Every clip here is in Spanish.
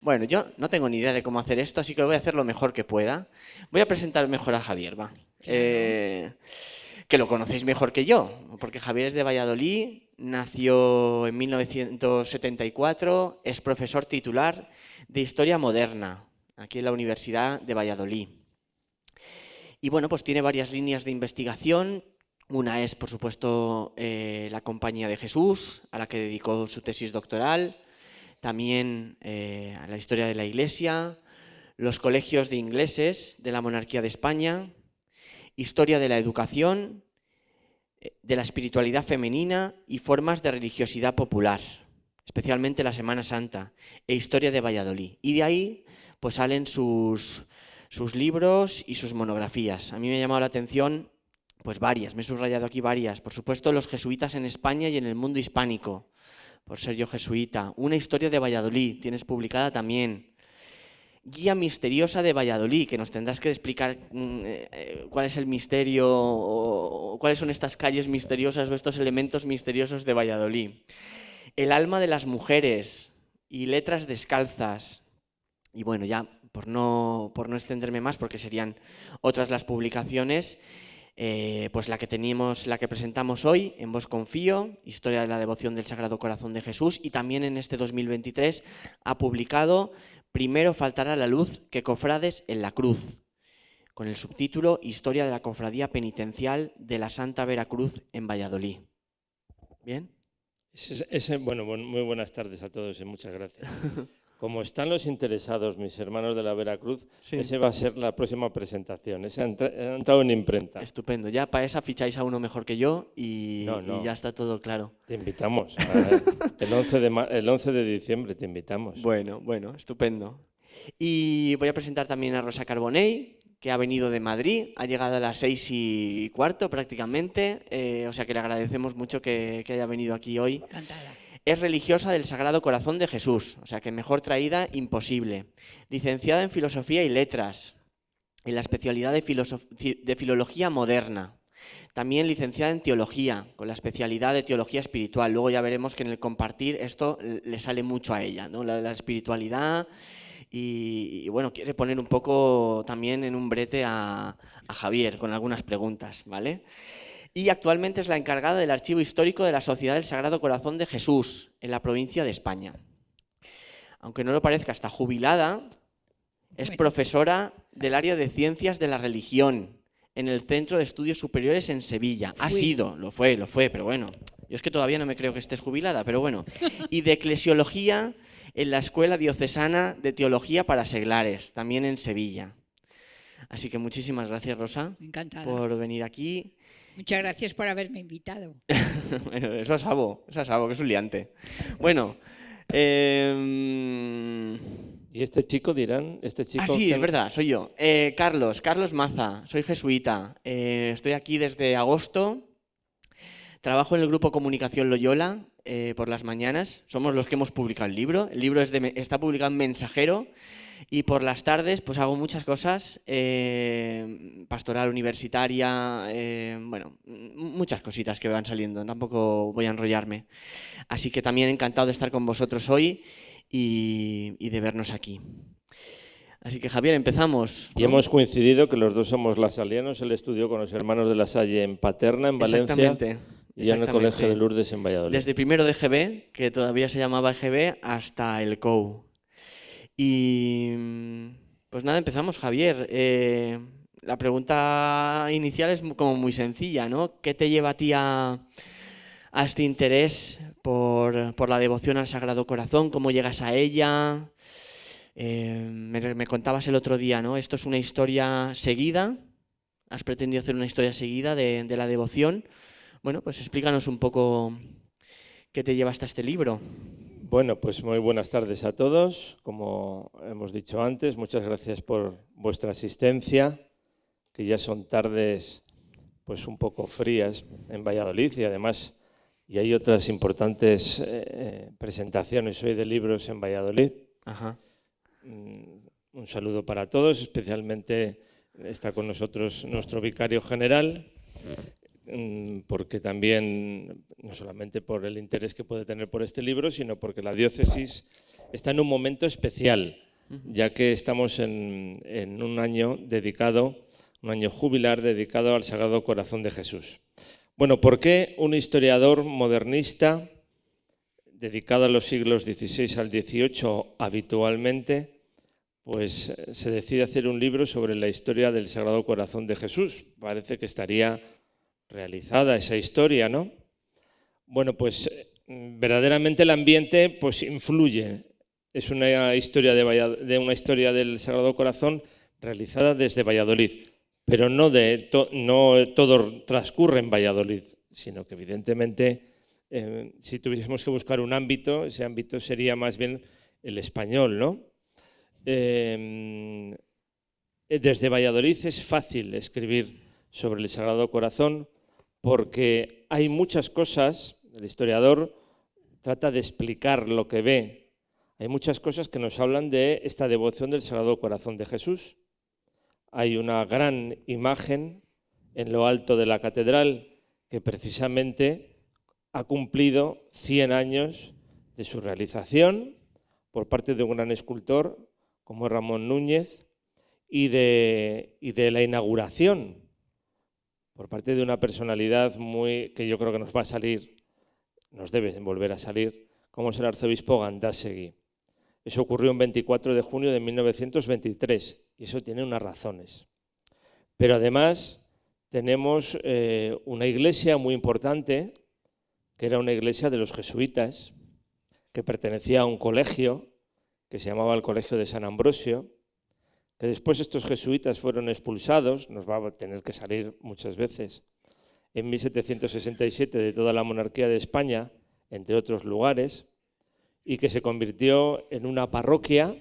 Bueno, yo no tengo ni idea de cómo hacer esto, así que lo voy a hacer lo mejor que pueda. Voy a presentar mejor a Javier, va. Claro. Que lo conocéis mejor que yo, porque Javier es de Valladolid, nació en 1974, es profesor titular de Historia Moderna, aquí en la Universidad de Valladolid. Y bueno, pues tiene varias líneas de investigación. Una es, por supuesto, la Compañía de Jesús, a la que dedicó su tesis doctoral. También a la historia de la Iglesia, los colegios de ingleses de la monarquía de España, historia de la educación, de la espiritualidad femenina y formas de religiosidad popular, especialmente la Semana Santa, e historia de Valladolid. Y de ahí pues salen sus libros y sus monografías. A mí me ha llamado la atención pues varias, me he subrayado aquí varias. Por supuesto, los jesuitas en España y en el mundo hispánico, por ser yo jesuita. Una historia de Valladolid, tienes publicada también. Guía misteriosa de Valladolid, que nos tendrás que explicar cuál es el misterio o cuáles son estas calles misteriosas o estos elementos misteriosos de Valladolid. El alma de las mujeres y letras descalzas. Y bueno, ya por no extenderme más, porque serían otras las publicaciones, pues la que presentamos hoy, En vos confío, historia de la devoción del Sagrado Corazón de Jesús, y también en este 2023 ha publicado Primero faltará la luz que cofrades en la cruz, con el subtítulo Historia de la Cofradía Penitencial de la Santa Veracruz en Valladolid. ¿Bien? Bueno, muy buenas tardes a todos y muchas gracias. Como están los interesados, mis hermanos de la Veracruz, sí. Ese va a ser la próxima presentación. Ese ha entrado en imprenta. Estupendo. Ya para esa ficháis a uno mejor que yo y ya está todo claro. Te invitamos. El 11 de diciembre te invitamos. Bueno, estupendo. Y voy a presentar también a Rosa Carbonell, que ha venido de Madrid, ha llegado a las 6:15 prácticamente, o sea que le agradecemos mucho que haya venido aquí hoy. Encantada. Es religiosa del Sagrado Corazón de Jesús, o sea que mejor traída imposible. Licenciada en Filosofía y Letras, en la especialidad de Filología Moderna. También licenciada en Teología, con la especialidad de Teología Espiritual. Luego ya veremos que en el compartir esto le sale mucho a ella, ¿no? La espiritualidad y bueno, quiere poner un poco también en un brete a Javier con algunas preguntas, ¿vale? Y actualmente es la encargada del Archivo Histórico de la Sociedad del Sagrado Corazón de Jesús, en la provincia de España. Aunque no lo parezca, está jubilada, es profesora del área de Ciencias de la Religión en el Centro de Estudios Superiores en Sevilla. Lo fue, pero bueno, yo es que todavía no me creo que estés jubilada, pero bueno. Y de Eclesiología en la Escuela Diocesana de Teología para Seglares, también en Sevilla. Así que muchísimas gracias, Rosa, por venir aquí. Muchas gracias por haberme invitado. Bueno, eso es sabo, que es un liante. Bueno. ¿Y este chico dirán? Sí, es verdad, soy yo. Carlos Maza, soy jesuita. Estoy aquí desde agosto. Trabajo en el grupo Comunicación Loyola por las mañanas. Somos los que hemos publicado el libro. El libro está publicado en Mensajero. Y por las tardes pues hago muchas cosas, pastoral universitaria, bueno, muchas cositas que van saliendo, tampoco voy a enrollarme. Así que también encantado de estar con vosotros hoy y de vernos aquí. Así que Javier, empezamos, ¿no? Y hemos coincidido que los dos somos lasalianos, él estudió con los hermanos de La Salle en Paterna, en Valencia, y en el Colegio de Lourdes en Valladolid. Desde primero de EGB, que todavía se llamaba EGB, hasta el COU. Y pues nada, empezamos, Javier. La pregunta inicial es como muy sencilla, ¿no? ¿Qué te lleva a ti a este interés por la devoción al Sagrado Corazón? ¿Cómo llegas a ella? Me contabas el otro día, ¿no? Esto es una historia seguida. ¿Has pretendido hacer una historia seguida de la devoción? Bueno, pues explícanos un poco qué te lleva hasta este libro. Bueno, pues muy buenas tardes a todos. Como hemos dicho antes, muchas gracias por vuestra asistencia, que ya son tardes pues un poco frías en Valladolid y además y hay otras importantes presentaciones hoy de libros en Valladolid. Ajá. Un saludo para todos, especialmente está con nosotros nuestro vicario general, porque también, no solamente por el interés que puede tener por este libro, sino porque la diócesis está en un momento especial, ya que estamos en un año dedicado, un año jubilar dedicado al Sagrado Corazón de Jesús. Bueno, ¿por qué un historiador modernista dedicado a los siglos XVI al XVIII habitualmente, pues se decide hacer un libro sobre la historia del Sagrado Corazón de Jesús? Parece que estaría realizada esa historia, ¿no? Bueno, pues verdaderamente el ambiente pues influye. Es una historia una historia del Sagrado Corazón realizada desde Valladolid, pero no todo transcurre en Valladolid, sino que evidentemente si tuviésemos que buscar un ámbito, ese ámbito sería más bien el español, ¿no? Desde Valladolid es fácil escribir sobre el Sagrado Corazón porque hay muchas cosas, el historiador trata de explicar lo que ve. Hay muchas cosas que nos hablan de esta devoción del Sagrado Corazón de Jesús. Hay una gran imagen en lo alto de la catedral que precisamente ha cumplido 100 años de su realización por parte de un gran escultor como Ramón Núñez y de la inauguración por parte de una personalidad que yo creo que nos va a salir, nos debe volver a salir, como es el arzobispo Gandásegui. Eso ocurrió el 24 de junio de 1923 y eso tiene unas razones. Pero además tenemos una iglesia muy importante, que era una iglesia de los jesuitas, que pertenecía a un colegio que se llamaba el Colegio de San Ambrosio, que después estos jesuitas fueron expulsados, nos va a tener que salir muchas veces, en 1767 de toda la monarquía de España, entre otros lugares, y que se convirtió en una parroquia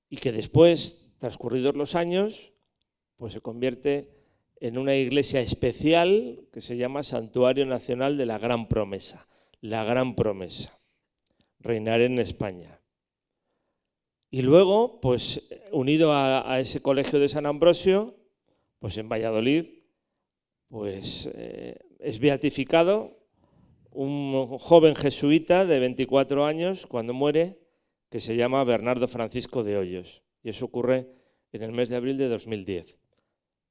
y que después, transcurridos los años, pues se convierte en una iglesia especial que se llama Santuario Nacional de la Gran Promesa. La Gran Promesa, reinar en España. Y luego, pues unido a ese colegio de San Ambrosio, pues en Valladolid, pues es beatificado un joven jesuita de 24 años cuando muere, que se llama Bernardo Francisco de Hoyos. Y eso ocurre en el mes de abril de 2010.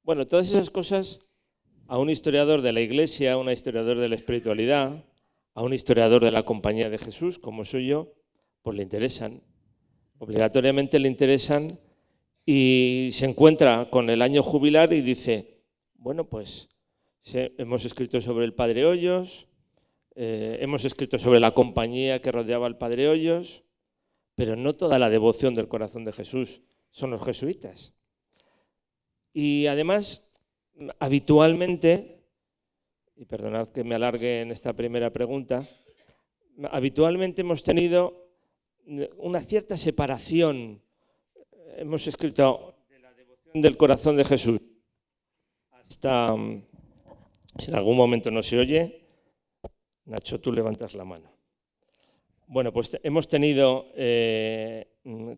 Bueno, todas esas cosas a un historiador de la Iglesia, a un historiador de la espiritualidad, a un historiador de la Compañía de Jesús, como soy yo, pues le interesan. Obligatoriamente le interesan y se encuentra con el año jubilar y dice, bueno, pues hemos escrito sobre el Padre Hoyos, hemos escrito sobre la compañía que rodeaba al Padre Hoyos, pero no toda la devoción del corazón de Jesús son los jesuitas. Y además, habitualmente, y perdonad que me alargue en esta primera pregunta, habitualmente hemos tenido una cierta separación. Hemos escrito de la devoción del corazón de Jesús hasta, si en algún momento no se oye, Nacho, tú levantas la mano. Bueno, pues hemos tenido, que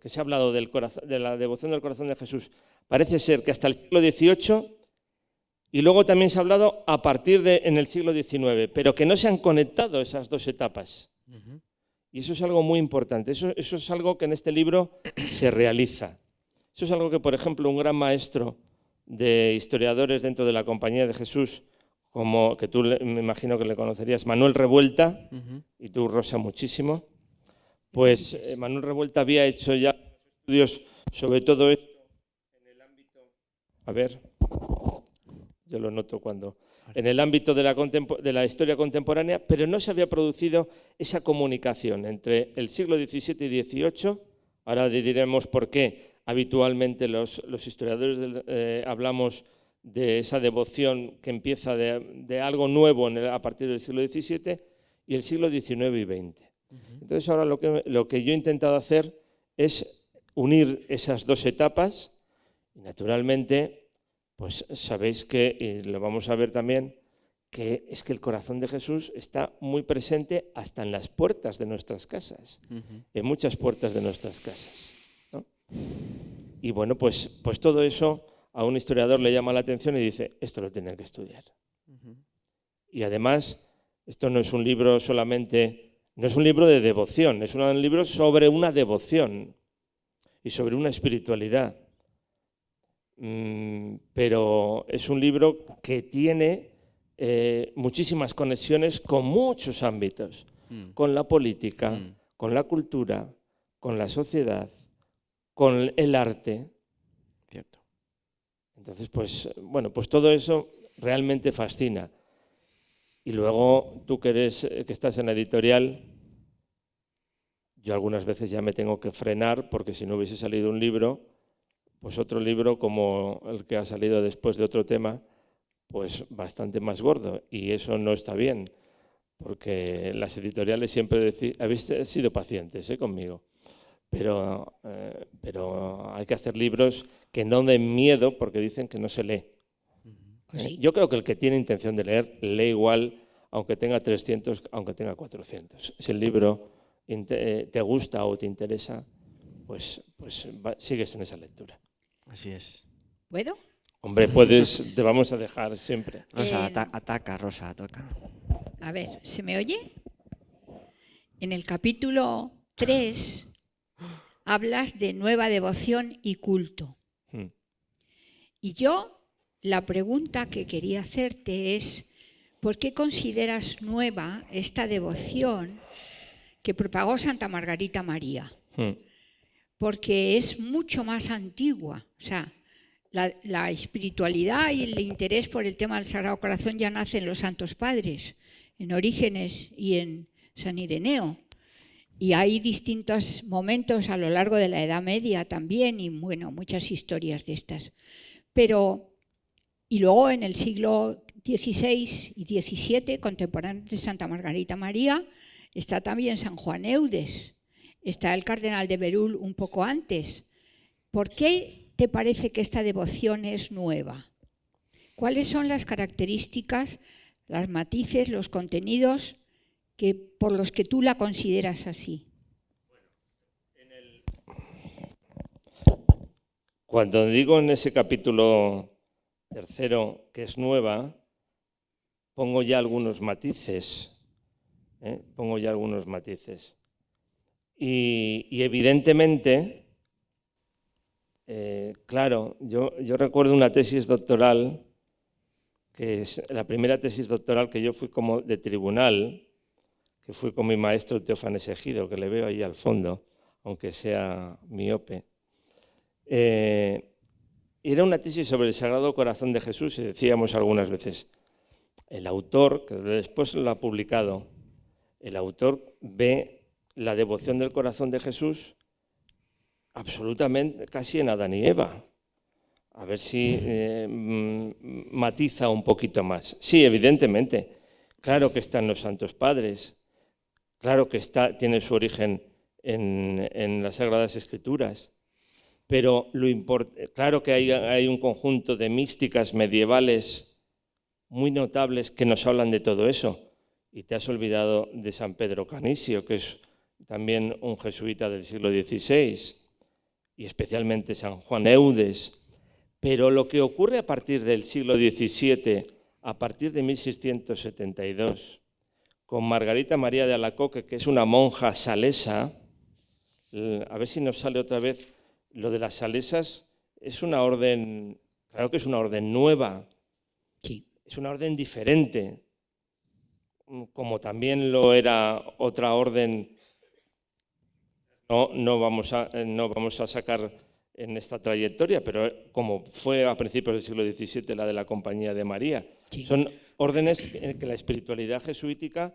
se ha hablado de la devoción del corazón de Jesús, parece ser que hasta el siglo XVIII, y luego también se ha hablado a partir en el siglo XIX, pero que no se han conectado esas dos etapas. Y eso es algo muy importante, eso es algo que en este libro se realiza. Eso es algo que, por ejemplo, un gran maestro de historiadores dentro de la Compañía de Jesús, como que tú me imagino que le conocerías, Manuel Revuelta, y tú, Rosa, muchísimo, pues Manuel Revuelta había hecho ya estudios sobre todo esto en el ámbito, a ver, yo lo noto en el ámbito de la historia contemporánea, pero no se había producido esa comunicación entre el siglo XVII y XVIII. Ahora diremos por qué habitualmente los historiadores hablamos de esa devoción que empieza de algo nuevo a partir del siglo XVII y el siglo XIX y XX. Entonces ahora lo que yo he intentado hacer es unir esas dos etapas y naturalmente pues sabéis que, y lo vamos a ver también, que es que el corazón de Jesús está muy presente hasta en las puertas de nuestras casas, en muchas puertas de nuestras casas, ¿no? Y bueno, pues todo eso a un historiador le llama la atención y dice, esto lo tienen que estudiar. Y además, esto no es un libro solamente No es un libro de devoción, es un libro sobre una devoción y sobre una espiritualidad. Pero es un libro que tiene muchísimas conexiones con muchos ámbitos, con la política, con la cultura, con la sociedad, con el arte. Cierto. Entonces, pues todo eso realmente fascina. Y luego, tú que estás en la editorial, yo algunas veces ya me tengo que frenar, porque si no hubiese salido un libro, pues otro libro como el que ha salido después de otro tema, pues bastante más gordo. Y eso no está bien, porque las editoriales siempre decían, habéis sido pacientes conmigo, pero hay que hacer libros que no den miedo, porque dicen que no se lee. Pues sí. Yo creo que el que tiene intención de leer, lee igual, aunque tenga 300, aunque tenga 400. Si el libro te gusta o te interesa, pues sigues en esa lectura. Así es. ¿Puedo? Hombre, te vamos a dejar siempre. Rosa, ataca, Rosa, ataca. A ver, ¿se me oye? En el capítulo 3 hablas de nueva devoción y culto. Y yo, la pregunta que quería hacerte es, ¿por qué consideras nueva esta devoción que propagó Santa Margarita María? Porque es mucho más antigua. O sea, la espiritualidad y el interés por el tema del Sagrado Corazón ya nace en los Santos Padres, en Orígenes y en San Ireneo. Y hay distintos momentos a lo largo de la Edad Media también, y bueno, muchas historias de estas. Y luego en el siglo XVI y XVII, contemporáneos de Santa Margarita María, está también San Juan Eudes, está el cardenal de Berulle un poco antes. ¿Por qué te parece que esta devoción es nueva? ¿Cuáles son las características, los matices, los contenidos por los que tú la consideras así? Cuando digo en ese capítulo 3 que es nueva, pongo ya algunos matices. Y evidentemente, claro, yo recuerdo una tesis doctoral, que es la primera tesis doctoral que yo fui como de tribunal, que fui con mi maestro Teófanes Ejido, que le veo ahí al fondo, aunque sea miope. Era una tesis sobre el Sagrado Corazón de Jesús, y decíamos algunas veces, el autor, que después lo ha publicado, el autor ve la devoción del corazón de Jesús absolutamente casi en Adán y Eva. A ver si matiza un poquito más. Sí, evidentemente, claro que están los Santos Padres, claro que tiene su origen en las Sagradas Escrituras, pero claro que hay un conjunto de místicas medievales muy notables que nos hablan de todo eso. Y te has olvidado de San Pedro Canisio, que es también un jesuita del siglo XVI, y especialmente San Juan Eudes. Pero lo que ocurre a partir del siglo XVII, a partir de 1672, con Margarita María de Alacoque, que es una monja salesa, a ver si nos sale otra vez, lo de las salesas es una orden, claro que es una orden nueva, Sí. Es una orden diferente, como también lo era otra orden. No vamos a sacar en esta trayectoria, pero como fue a principios del siglo XVII la de la Compañía de María. Sí. Son órdenes en que la espiritualidad jesuítica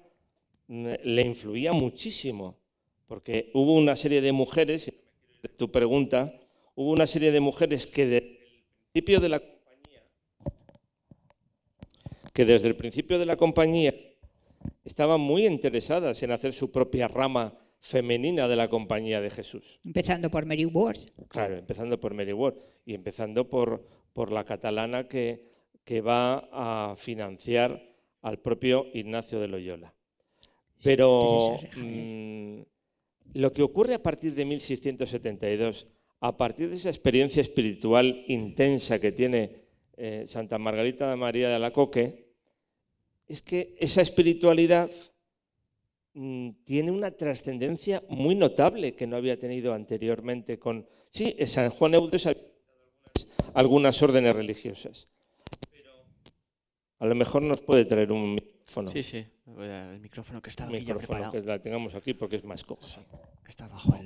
le influía muchísimo, porque hubo una serie de mujeres, tu pregunta, hubo una serie de mujeres que desde el principio de la compañía estaban muy interesadas en hacer su propia rama femenina de la Compañía de Jesús. Empezando por Mary Ward. Claro, empezando por Mary Ward y empezando por la catalana que va a financiar al propio Ignacio de Loyola. Pero lo que ocurre a partir de 1672, a partir de esa experiencia espiritual intensa que tiene Santa Margarita María de Alacoque, es que esa espiritualidad tiene una trascendencia muy notable que no había tenido anteriormente con... Sí, San Juan Eudes había algunas órdenes religiosas, pero a lo mejor nos puede traer un micrófono. Sí, sí, el micrófono que estaba aquí ya preparado. Que la tengamos aquí porque es más cómodo. Sí, está abajo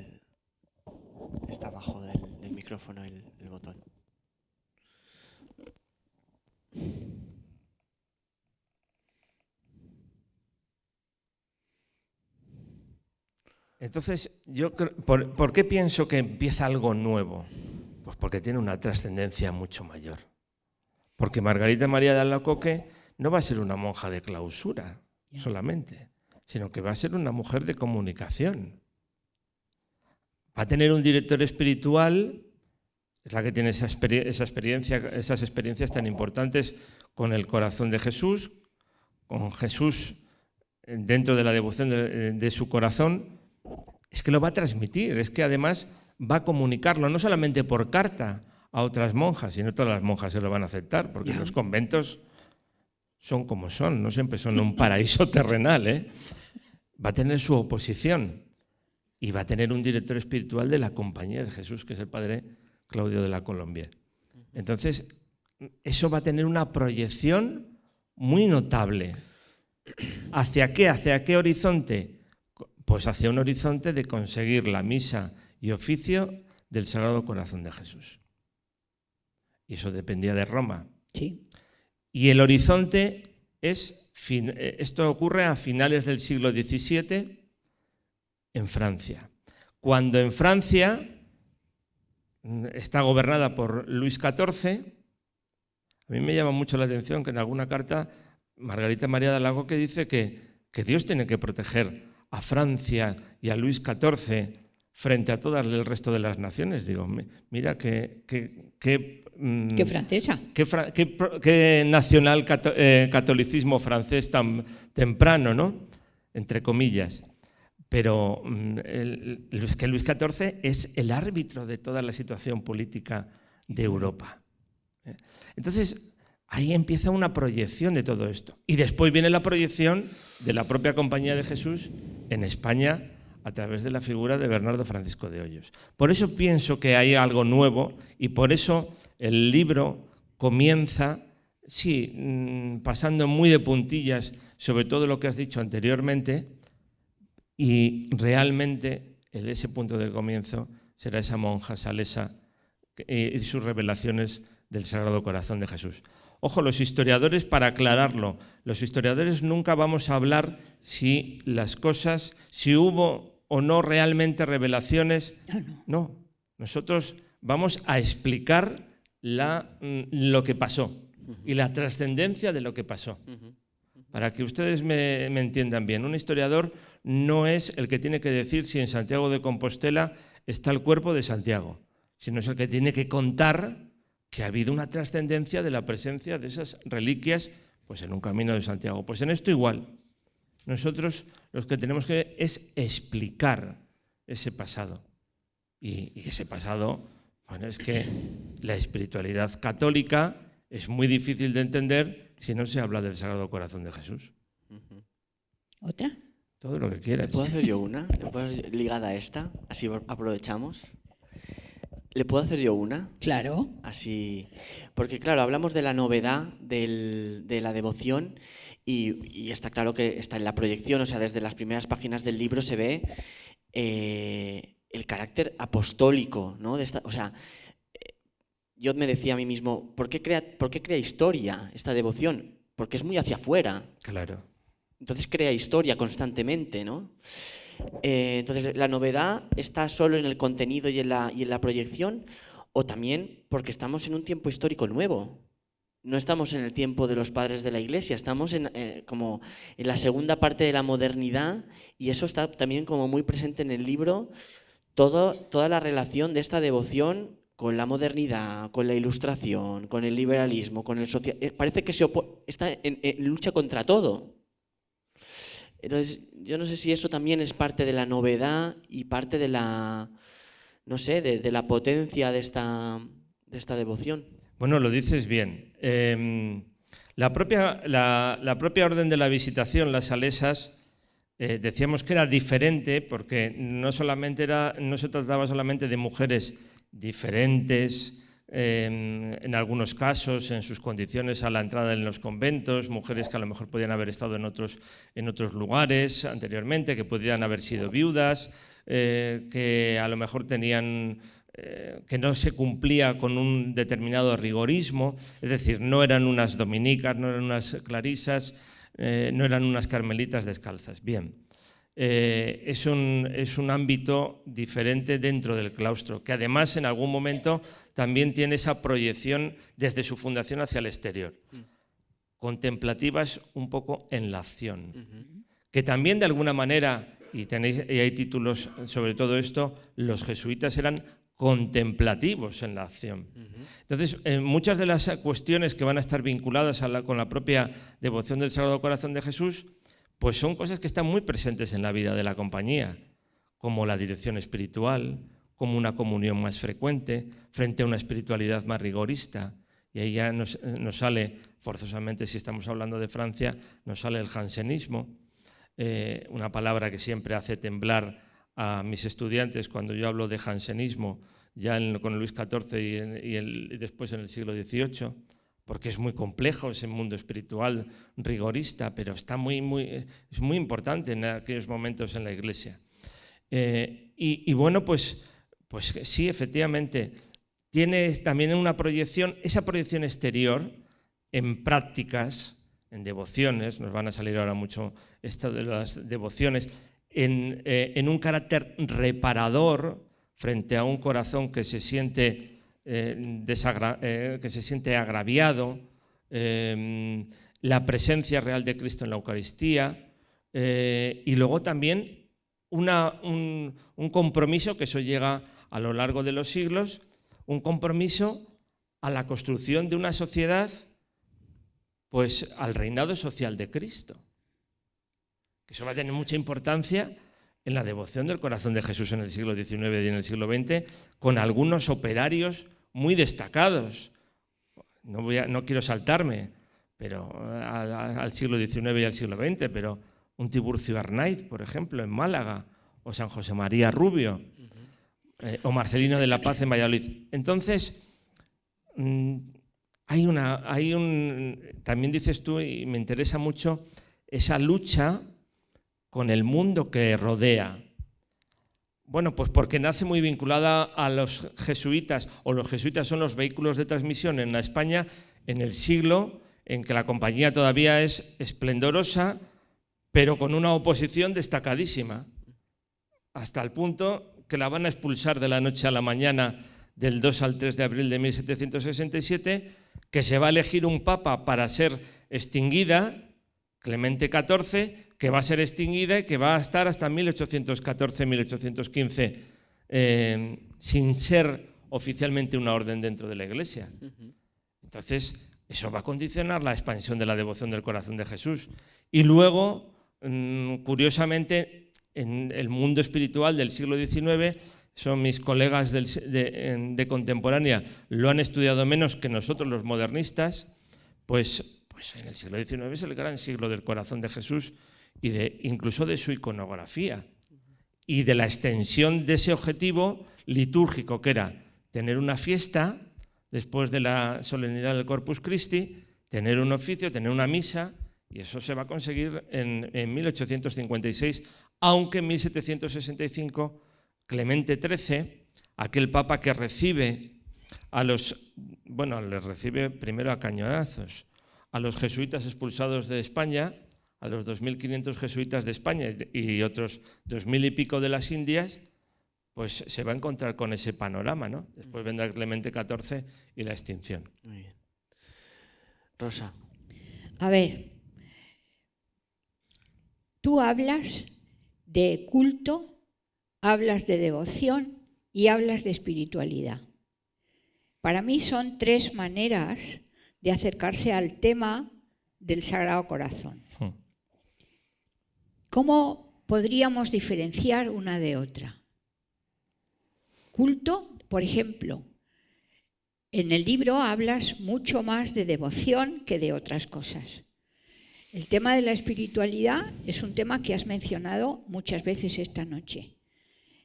del micrófono el botón. Entonces, ¿por qué pienso que empieza algo nuevo? Pues porque tiene una trascendencia mucho mayor. Porque Margarita María de Alacoque no va a ser una monja de clausura solamente, sino que va a ser una mujer de comunicación. Va a tener un director espiritual, es la que tiene esas experiencias tan importantes con el corazón de Jesús, con Jesús dentro de la devoción de su corazón. Es que lo va a transmitir, es que además va a comunicarlo, no solamente por carta a otras monjas, sino todas las monjas se lo van a aceptar, porque los conventos son como son, no siempre son un paraíso terrenal, ¿eh? Va a tener su oposición y va a tener un director espiritual de la Compañía de Jesús, que es el padre Claudio de la Colombier. Entonces, eso va a tener una proyección muy notable. ¿Hacia qué? ¿Hacia qué horizonte? Pues hacia un horizonte de conseguir la misa y oficio del Sagrado Corazón de Jesús. Y eso dependía de Roma. Sí. Y el horizonte esto ocurre a finales del siglo XVII en Francia. Cuando en Francia está gobernada por Luis XIV, a mí me llama mucho la atención que en alguna carta Margarita María de Alacoque dice que Dios tiene que proteger a Francia y a Luis XIV frente a todo el resto de las naciones. Digo, mira qué francesa. Qué nacional catolicismo francés tan temprano, ¿no? Entre comillas. Pero es que Luis XIV es el árbitro de toda la situación política de Europa. Entonces, ahí empieza una proyección de todo esto. Y después viene la proyección de la propia Compañía de Jesús en España a través de la figura de Bernardo Francisco de Hoyos. Por eso pienso que hay algo nuevo y por eso el libro comienza, sí, pasando muy de puntillas sobre todo lo que has dicho anteriormente, y realmente ese punto de comienzo será esa monja salesa y sus revelaciones del Sagrado Corazón de Jesús. Ojo, los historiadores, para aclararlo, los historiadores nunca vamos a hablar si las cosas, si hubo o no realmente revelaciones. No, nosotros vamos a explicar lo que pasó y la trascendencia de lo que pasó. Para que ustedes me entiendan bien, un historiador no es el que tiene que decir si en Santiago de Compostela está el cuerpo de Santiago, sino es el que tiene que contar que ha habido una trascendencia de la presencia de esas reliquias pues en un camino de Santiago. Pues en esto igual. Nosotros lo que tenemos que es explicar ese pasado. Y ese pasado, bueno, es que la espiritualidad católica es muy difícil de entender si no se habla del Sagrado Corazón de Jesús. ¿Otra? Todo lo que quieras. ¿Le puedo hacer yo una? ¿Le puedo hacer ligada a esta? Así aprovechamos. ¿Le puedo hacer yo una? Claro. Así, porque claro, hablamos de la novedad de la devoción y está claro que está en la proyección, o sea, desde las primeras páginas del libro se ve el carácter apostólico, ¿no? O sea, yo me decía a mí mismo, ¿por qué crea historia esta devoción? Porque es muy hacia afuera. Claro. Entonces crea historia constantemente, ¿no? Entonces, ¿la novedad está solo en el contenido y en la proyección? O también porque estamos en un tiempo histórico nuevo. No estamos en el tiempo de los padres de la Iglesia, estamos como en la segunda parte de la modernidad y eso está también como muy presente en el libro, toda la relación de esta devoción con la modernidad, con la ilustración, con el liberalismo, con el social. Parece que está en lucha contra todo. Entonces, yo no sé si eso también es parte de la novedad y parte de la, no sé, de la potencia de esta devoción. Bueno, lo dices bien. La propia Orden de la Visitación, las salesas, decíamos que era diferente porque no se trataba solamente de mujeres diferentes, en algunos casos, en sus condiciones a la entrada en los conventos, mujeres que a lo mejor podían haber estado en otros lugares anteriormente, que podían haber sido viudas, que a lo mejor tenían, que no se cumplía con un determinado rigorismo, es decir, no eran unas dominicas, no eran unas clarisas, no eran unas carmelitas descalzas. Bien. Es un ámbito diferente dentro del claustro, que además en algún momento también tiene esa proyección desde su fundación hacia el exterior. Contemplativas un poco en la acción. Que también de alguna manera, y hay títulos sobre todo esto, los jesuitas eran contemplativos en la acción. Entonces, muchas de las cuestiones que van a estar vinculadas con la propia devoción del Sagrado Corazón de Jesús, pues son cosas que están muy presentes en la vida de la compañía, como la dirección espiritual, como una comunión más frecuente, frente a una espiritualidad más rigorista. Y ahí ya nos sale, forzosamente, si estamos hablando de Francia, nos sale el jansenismo, una palabra que siempre hace temblar a mis estudiantes cuando yo hablo de jansenismo, ya con Luis XIV y después en el siglo XVIII, porque es muy complejo ese mundo espiritual rigorista, pero es muy importante en aquellos momentos en la Iglesia. Y bueno, pues sí, efectivamente, tiene también una proyección, esa proyección exterior en prácticas, en devociones, nos van a salir ahora mucho esto de las devociones, en un carácter reparador frente a un corazón que se siente agraviado, la presencia real de Cristo en la Eucaristía, y luego también un compromiso, que eso llega a lo largo de los siglos, un compromiso a la construcción de una sociedad, pues al reinado social de Cristo. Eso va a tener mucha importancia en la devoción del corazón de Jesús en el siglo XIX y en el siglo XX, con algunos operarios muy destacados. No quiero saltarme al siglo XIX y al siglo XX, pero un Tiburcio Arnaiz, por ejemplo, en Málaga, o San José María Rubio, o Marcelino de la Paz en Valladolid. Entonces, también dices tú, y me interesa mucho, esa lucha con el mundo que rodea. Bueno, pues porque nace muy vinculada a los jesuitas, o los jesuitas son los vehículos de transmisión en la España en el siglo en que la compañía todavía es esplendorosa, pero con una oposición destacadísima, hasta el punto que la van a expulsar de la noche a la mañana del 2 al 3 de abril de 1767, que se va a elegir un papa para ser extinguida, Clemente XIV, que va a ser extinguida y que va a estar hasta 1814-1815 sin ser oficialmente una orden dentro de la Iglesia. Entonces, eso va a condicionar la expansión de la devoción del corazón de Jesús. Y luego, curiosamente, en el mundo espiritual del siglo XIX, son mis colegas de contemporánea, lo han estudiado menos que nosotros los modernistas, pues en el siglo XIX es el gran siglo del corazón de Jesús y incluso de su iconografía y de la extensión de ese objetivo litúrgico, que era tener una fiesta después de la solemnidad del Corpus Christi, tener un oficio, tener una misa, y eso se va a conseguir en 1856, aunque en 1765 Clemente XIII, aquel papa que recibe les recibe primero a cañonazos a los jesuitas expulsados de España, a los 2.500 jesuitas de España y otros 2.000 y pico de las Indias, pues se va a encontrar con ese panorama, ¿no? Después vendrá Clemente XIV y la extinción. Muy bien. Rosa. A ver, tú hablas de culto, hablas de devoción y hablas de espiritualidad. Para mí son tres maneras de acercarse al tema del Sagrado Corazón. ¿Cómo podríamos diferenciar una de otra? Culto, por ejemplo, en el libro hablas mucho más de devoción que de otras cosas. El tema de la espiritualidad es un tema que has mencionado muchas veces esta noche.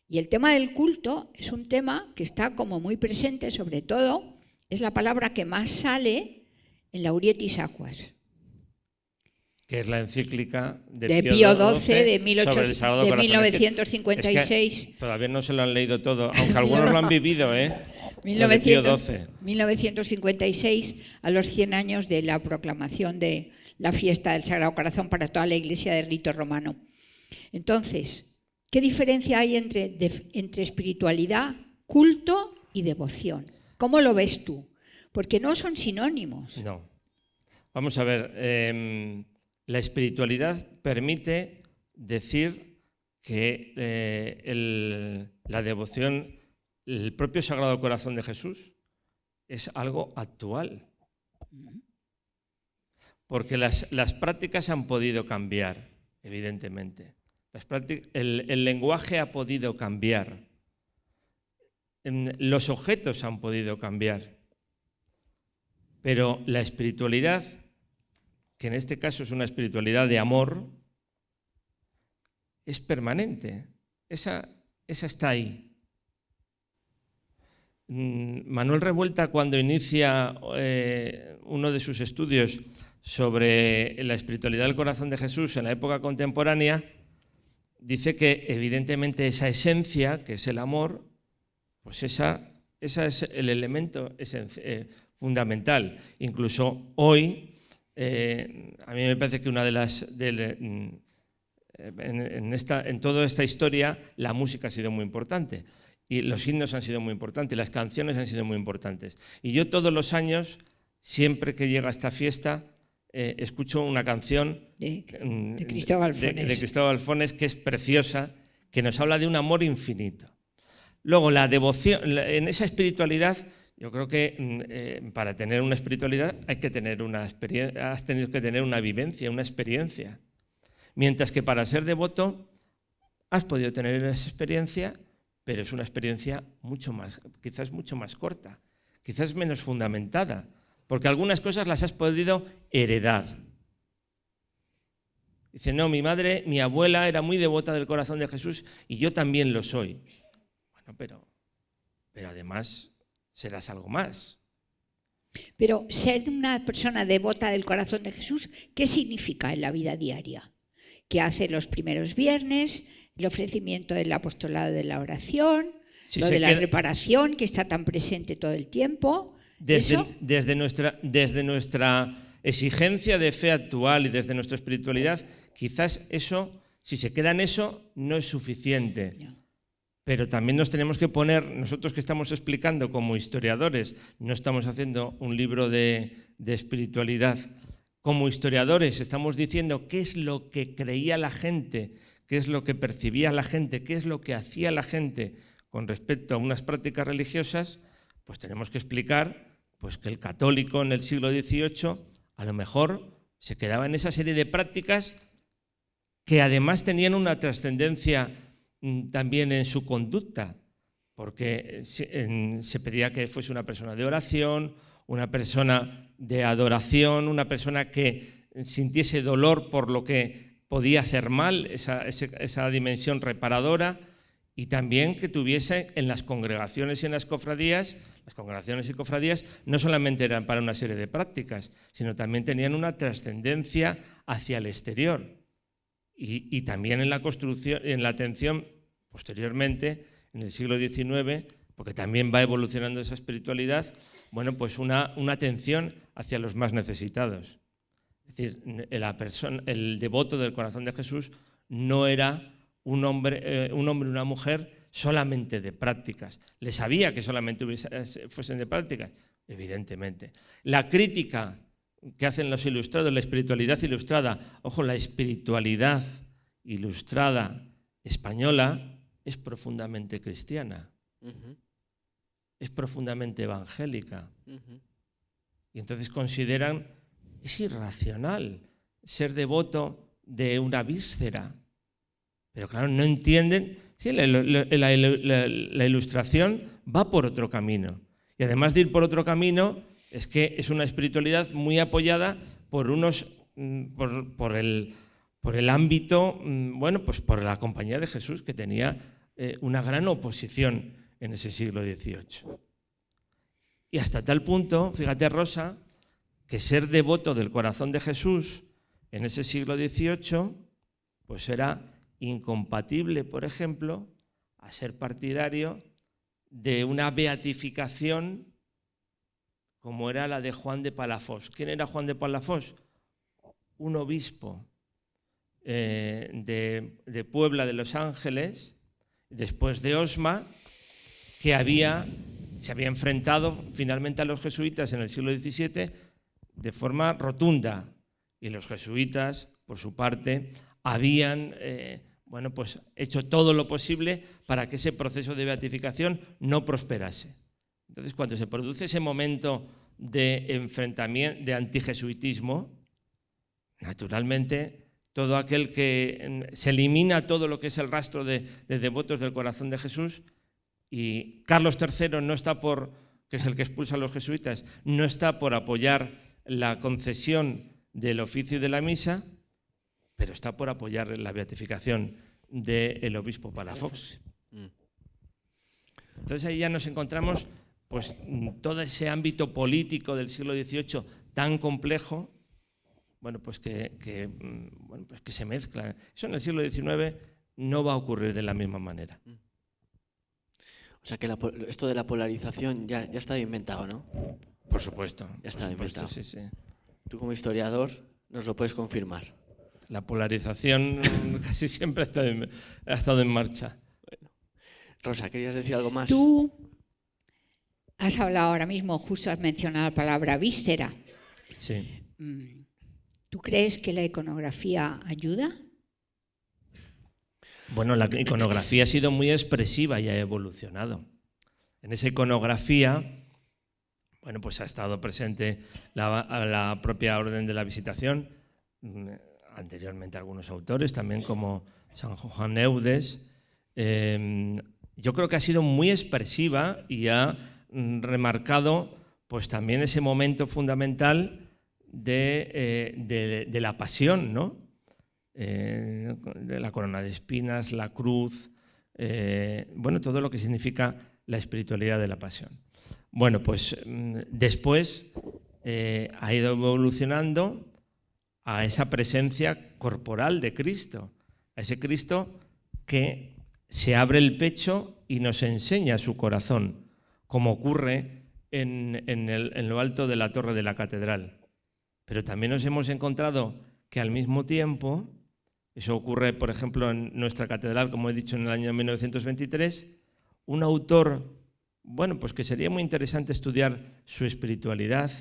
Y el tema del culto es un tema que está como muy presente, sobre todo, es la palabra que más sale en Laurietis Aquas. Que es la encíclica de Pío XII de 1956. Es que todavía no se lo han leído todo, aunque algunos lo han vivido, ¿eh? 1956, a los 100 años de la proclamación de la fiesta del Sagrado Corazón para toda la Iglesia de rito romano. Entonces, ¿qué diferencia hay entre espiritualidad, culto y devoción? ¿Cómo lo ves tú? Porque no son sinónimos. No. Vamos a ver, la espiritualidad permite decir que la devoción, el propio Sagrado Corazón de Jesús, es algo actual. Porque las prácticas han podido cambiar, evidentemente. El lenguaje ha podido cambiar. Los objetos han podido cambiar. Pero la espiritualidad, que en este caso es una espiritualidad de amor, es permanente. Esa está ahí. Manuel Revuelta, cuando inicia uno de sus estudios sobre la espiritualidad del corazón de Jesús en la época contemporánea, dice que evidentemente esa esencia, que es el amor, pues esa es el elemento fundamental. Incluso hoy, a mí me parece que una de las... en toda esta historia, la música ha sido muy importante. Y los himnos han sido muy importantes, las canciones han sido muy importantes. Y yo todos los años, siempre que llega esta fiesta, escucho una canción de Cristóbal Fornés. De Cristóbal Fornés, que es preciosa, que nos habla de un amor infinito. Luego, la devoción, en esa espiritualidad, yo creo que para tener una espiritualidad hay que tener una experiencia, has tenido que tener una vivencia, una experiencia. Mientras que para ser devoto has podido tener esa experiencia, pero es una experiencia quizás mucho más corta, quizás menos fundamentada, porque algunas cosas las has podido heredar. Dice, no, mi madre, mi abuela era muy devota del corazón de Jesús y yo también lo soy. Bueno, pero además serás algo más. Pero ser una persona devota del corazón de Jesús, ¿qué significa en la vida diaria? ¿Qué hace los primeros viernes? El ofrecimiento del apostolado de la oración, lo de la reparación, que está tan presente todo el tiempo. Desde nuestra exigencia de fe actual y desde nuestra espiritualidad, quizás eso, si se queda en eso, no es suficiente. No. Pero también nos tenemos que poner, nosotros que estamos explicando como historiadores, no estamos haciendo un libro de espiritualidad, como historiadores estamos diciendo qué es lo que creía la gente, qué es lo que percibía la gente, qué es lo que hacía la gente con respecto a unas prácticas religiosas, pues tenemos que explicar pues, que el católico en el siglo XVIII a lo mejor se quedaba en esa serie de prácticas que además tenían una trascendencia también en su conducta, porque se pedía que fuese una persona de oración, una persona de adoración, una persona que sintiese dolor por lo que podía hacer mal, esa dimensión reparadora, y también que tuviese en las congregaciones y en las cofradías y cofradías no solamente eran para una serie de prácticas, sino también tenían una trascendencia hacia el exterior. Y también en la construcción, en la atención, posteriormente, en el siglo XIX, porque también va evolucionando esa espiritualidad, bueno, pues una atención hacia los más necesitados. Es decir, el devoto del corazón de Jesús no era un hombre y una mujer solamente de prácticas. Le sabía que solamente fuesen de prácticas, evidentemente. La crítica que hacen los ilustrados, la espiritualidad ilustrada, ojo, la espiritualidad ilustrada española es profundamente cristiana, es profundamente evangélica. Y entonces consideran, es irracional ser devoto de una víscera. Pero claro, no entienden, sí, la ilustración va por otro camino. Y además de ir por otro camino, es que es una espiritualidad muy apoyada por unos por el ámbito, bueno, pues por la Compañía de Jesús, que tenía una gran oposición en ese siglo XVIII. Y hasta tal punto, fíjate Rosa, que ser devoto del corazón de Jesús en ese siglo XVIII, pues era incompatible, por ejemplo, a ser partidario de una beatificación como era la de Juan de Palafós. ¿Quién era Juan de Palafós? Un obispo de Puebla de Los Ángeles, después de Osma, que se había enfrentado finalmente a los jesuitas en el siglo XVII de forma rotunda. Y los jesuitas, por su parte, habían pues hecho todo lo posible para que ese proceso de beatificación no prosperase. Entonces, cuando se produce ese momento de enfrentamiento, de antijesuitismo, naturalmente, todo aquel que se elimina todo lo que es el rastro de devotos del corazón de Jesús, y Carlos III no está que es el que expulsa a los jesuitas, no está por apoyar la concesión del oficio y de la misa, pero está por apoyar la beatificación del obispo Palafox. Entonces ahí ya nos encontramos pues todo ese ámbito político del siglo XVIII tan complejo, pues que se mezcla. Eso en el siglo XIX no va a ocurrir de la misma manera. O sea que esto de la polarización ya está inventado, ¿no? Por supuesto. Ya está inventado. Sí, sí. Tú como historiador nos lo puedes confirmar. La polarización casi siempre ha estado en marcha. Bueno. Rosa, ¿querías decir algo más? Tú has hablado ahora mismo, justo has mencionado la palabra víscera. Sí. ¿Tú crees que la iconografía ayuda? Bueno, la iconografía ha sido muy expresiva y ha evolucionado. En esa iconografía, pues ha estado presente la propia Orden de la Visitación, anteriormente algunos autores, también como San Juan Eudes. Yo creo que ha sido muy expresiva y ha remarcado pues también ese momento fundamental de la pasión, ¿no? De la corona de espinas, la cruz, todo lo que significa la espiritualidad de la pasión. Pues después ha ido evolucionando a esa presencia corporal de Cristo, a ese Cristo que se abre el pecho y nos enseña su corazón, como ocurre en lo alto de la torre de la catedral. Pero también nos hemos encontrado que al mismo tiempo, eso ocurre, por ejemplo, en nuestra catedral, como he dicho, en el año 1923, un autor, pues que sería muy interesante estudiar su espiritualidad,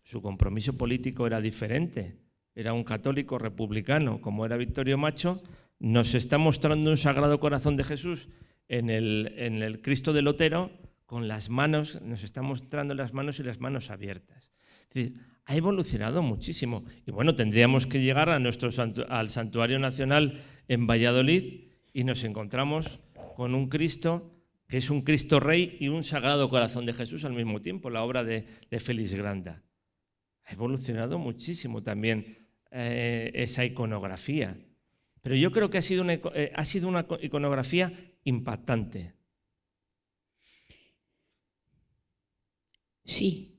su compromiso político era diferente, era un católico republicano, como era Vittorio Macho, nos está mostrando un Sagrado Corazón de Jesús en el Cristo del Otero, con las manos, nos está mostrando las manos y las manos abiertas. Es decir, ha evolucionado muchísimo. Y tendríamos que llegar al Santuario Nacional en Valladolid y nos encontramos con un Cristo que es un Cristo Rey y un Sagrado Corazón de Jesús al mismo tiempo, la obra de Félix Granda. Ha evolucionado muchísimo también esa iconografía. Pero yo creo que ha sido una iconografía impactante. Sí.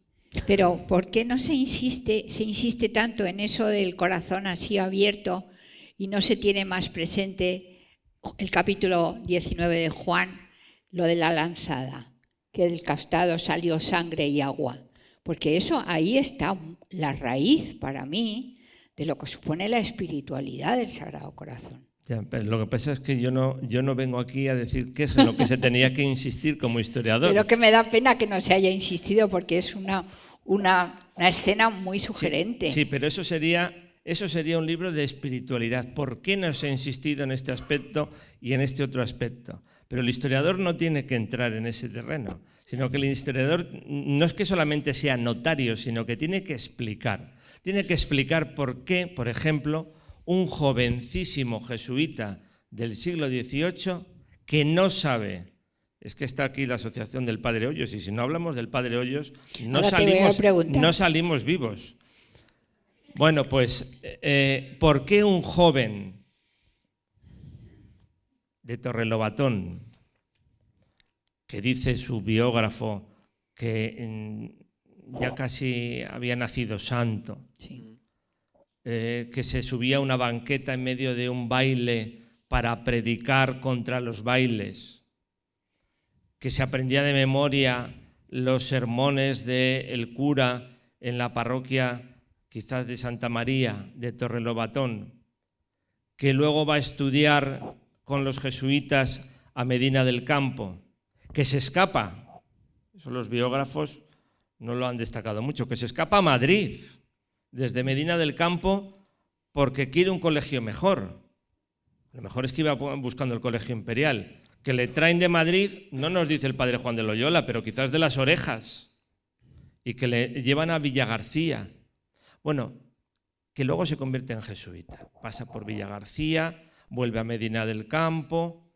Pero ¿por qué no se insiste tanto en eso del corazón así abierto y no se tiene más presente el capítulo 19 de Juan, lo de la lanzada, que del costado salió sangre y agua? Porque eso, ahí está la raíz para mí de lo que supone la espiritualidad del Sagrado Corazón. Ya, pero lo que pasa es que yo no vengo aquí a decir qué es en lo que se tenía que insistir como historiador. Pero que me da pena que no se haya insistido porque es una escena muy sugerente. Sí, pero eso sería un libro de espiritualidad. ¿Por qué no se ha insistido en este aspecto y en este otro aspecto? Pero el historiador no tiene que entrar en ese terreno, sino que el historiador no es que solamente sea notario, sino que tiene que explicar. Tiene que explicar por qué, por ejemplo, un jovencísimo jesuita del siglo XVIII que no sabe, es que está aquí la asociación del Padre Hoyos, y si no hablamos del Padre Hoyos no salimos vivos. Bueno, pues, ¿por qué un joven de Torrelobatón, que dice su biógrafo que ya casi había nacido santo, Sí. que se subía a una banqueta en medio de un baile para predicar contra los bailes, que se aprendía de memoria los sermones del cura en la parroquia quizás de Santa María de Torrelobatón, que luego va a estudiar con los jesuitas a Medina del Campo, que se escapa, eso los biógrafos no lo han destacado mucho, que se escapa a Madrid desde Medina del Campo porque quiere un colegio mejor. A lo mejor es que iba buscando el colegio imperial, que le traen de Madrid, no nos dice el padre Juan de Loyola, pero quizás de Las Orejas, y que le llevan a Villagarcía. Bueno, que luego se convierte en jesuita, pasa por Villagarcía, vuelve a Medina del Campo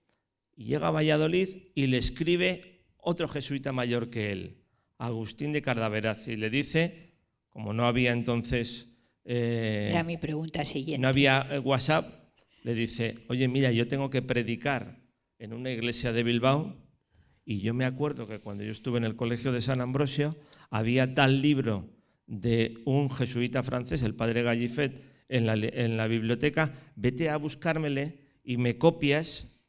y llega a Valladolid y le escribe otro jesuita mayor que él, Agustín de Cardaveraz, y le dice, como no había entonces Era mi pregunta siguiente. no había WhatsApp, le dice, oye, mira, yo tengo que predicar en una iglesia de Bilbao y yo me acuerdo que cuando yo estuve en el colegio de San Ambrosio había tal libro de un jesuita francés, el padre Gallifet, en la biblioteca, vete a buscármele y me copias,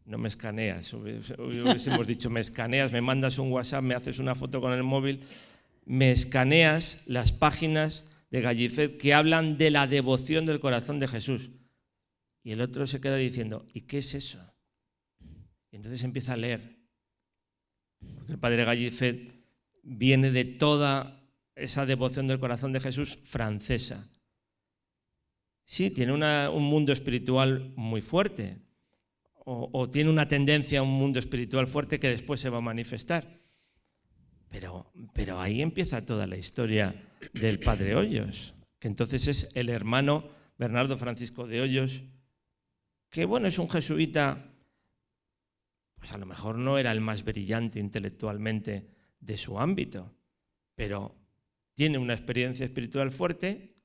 no me escaneas, hubiésemos dicho me escaneas, me mandas un WhatsApp, me haces una foto con el móvil, me escaneas las páginas de Gallifet que hablan de la devoción del corazón de Jesús. Y el otro se queda diciendo, ¿y qué es eso? Y entonces empieza a leer. Porque el padre Gallifet viene de toda esa devoción del corazón de Jesús francesa. Sí, tiene un mundo espiritual muy fuerte, o tiene una tendencia a un mundo espiritual fuerte que después se va a manifestar. Pero ahí empieza toda la historia del padre Hoyos, que entonces es el hermano Bernardo Francisco de Hoyos, que bueno, es un jesuita, pues a lo mejor no era el más brillante intelectualmente de su ámbito, pero tiene una experiencia espiritual fuerte,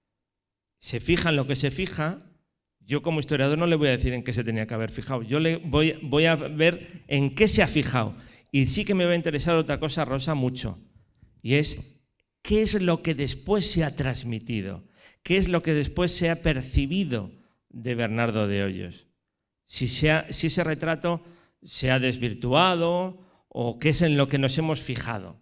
se fija en lo que se fija. Yo como historiador no le voy a decir en qué se tenía que haber fijado, yo le voy a ver en qué se ha fijado. Y sí que me va a interesar otra cosa, Rosa, mucho, y es qué es lo que después se ha transmitido, qué es lo que después se ha percibido de Bernardo de Hoyos. Si ese retrato se ha desvirtuado o qué es en lo que nos hemos fijado.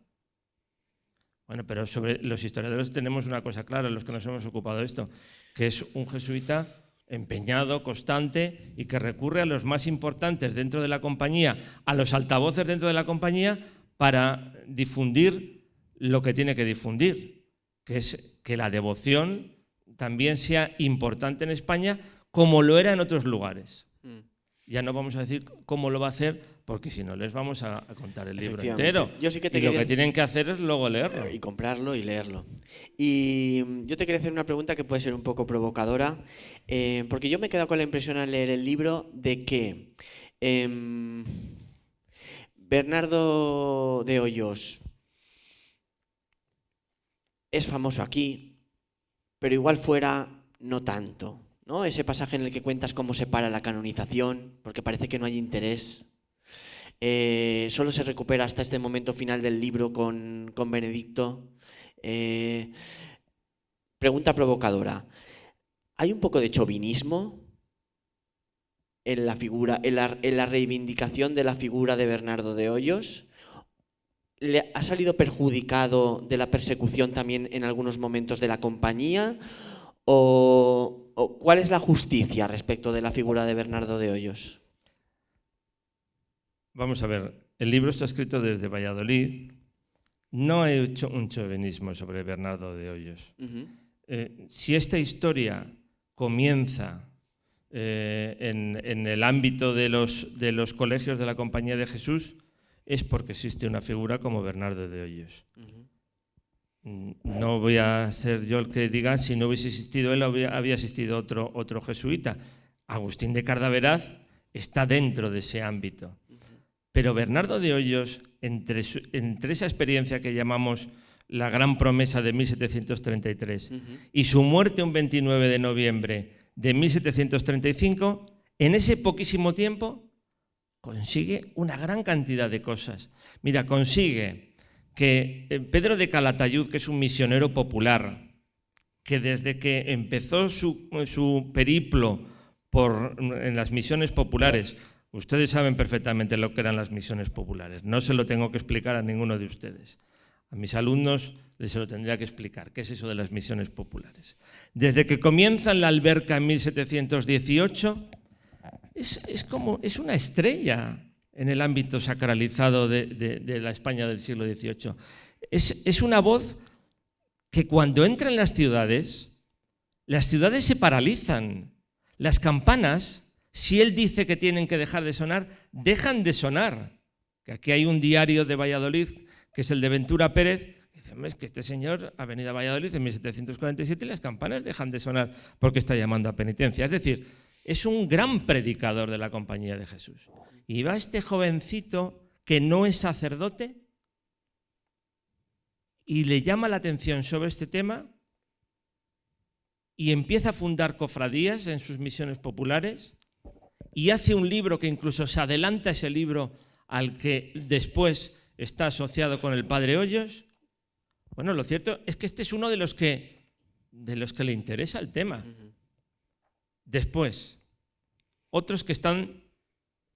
Bueno, pero sobre los historiadores tenemos una cosa clara, los que nos hemos ocupado de esto, que es un jesuita empeñado, constante y que recurre a los más importantes dentro de la compañía, a los altavoces dentro de la compañía para difundir lo que tiene que difundir, que es que la devoción también sea importante en España como lo era en otros lugares. Ya no vamos a decir cómo lo va a hacer, porque si no les vamos a contar el libro entero. Yo sí que y lo que tienen que hacer es luego leerlo. Y comprarlo y leerlo. Y yo te quería hacer una pregunta que puede ser un poco provocadora, porque yo me he quedado con la impresión al leer el libro de que Bernardo de Hoyos es famoso aquí, pero igual fuera no tanto, ¿no? Ese pasaje en el que cuentas cómo se para la canonización, porque parece que no hay interés. Solo se recupera hasta este momento final del libro con Benedicto. Pregunta provocadora. ¿Hay un poco de chauvinismo en la figura, en la reivindicación de la figura de Bernardo de Hoyos? ¿Le ha salido perjudicado de la persecución también en algunos momentos de la compañía? ¿O cuál es la justicia respecto de la figura de Bernardo de Hoyos? Vamos a ver, el libro está escrito desde Valladolid. No he hecho un chauvinismo sobre Bernardo de Hoyos. Si esta historia comienza en el ámbito de los colegios de la Compañía de Jesús, es porque existe una figura como Bernardo de Hoyos. No voy a ser yo el que diga si no hubiese existido él, había existido otro jesuita. Agustín de Cardaveraz está dentro de ese ámbito. Pero Bernardo de Hoyos, entre esa experiencia que llamamos la gran promesa de 1733, Ujú. y su muerte un 29 de noviembre de 1735, en ese poquísimo tiempo consigue una gran cantidad de cosas. Mira, consigue que Pedro de Calatayud, que es un misionero popular, que desde que empezó su periplo en las misiones populares, ustedes saben perfectamente lo que eran las misiones populares, no se lo tengo que explicar a ninguno de ustedes. A mis alumnos les lo tendría que explicar, ¿qué es eso de las misiones populares? Desde que comienza en la Alberca en 1718, es una estrella en el ámbito sacralizado de la España del siglo XVIII. Es una voz que cuando entra en las ciudades se paralizan. Las campanas, si él dice que tienen que dejar de sonar, dejan de sonar. Que aquí hay un diario de Valladolid, que es el de Ventura Pérez, que dice, es que este señor ha venido a Valladolid en 1747 y las campanas dejan de sonar porque está llamando a penitencia. Es decir, es un gran predicador de la Compañía de Jesús. Y va este jovencito que no es sacerdote y le llama la atención sobre este tema y empieza a fundar cofradías en sus misiones populares y hace un libro que incluso se adelanta ese libro al que después está asociado con el Padre Hoyos. Bueno, lo cierto es que este es uno de los que le interesa el tema. Después, otros que están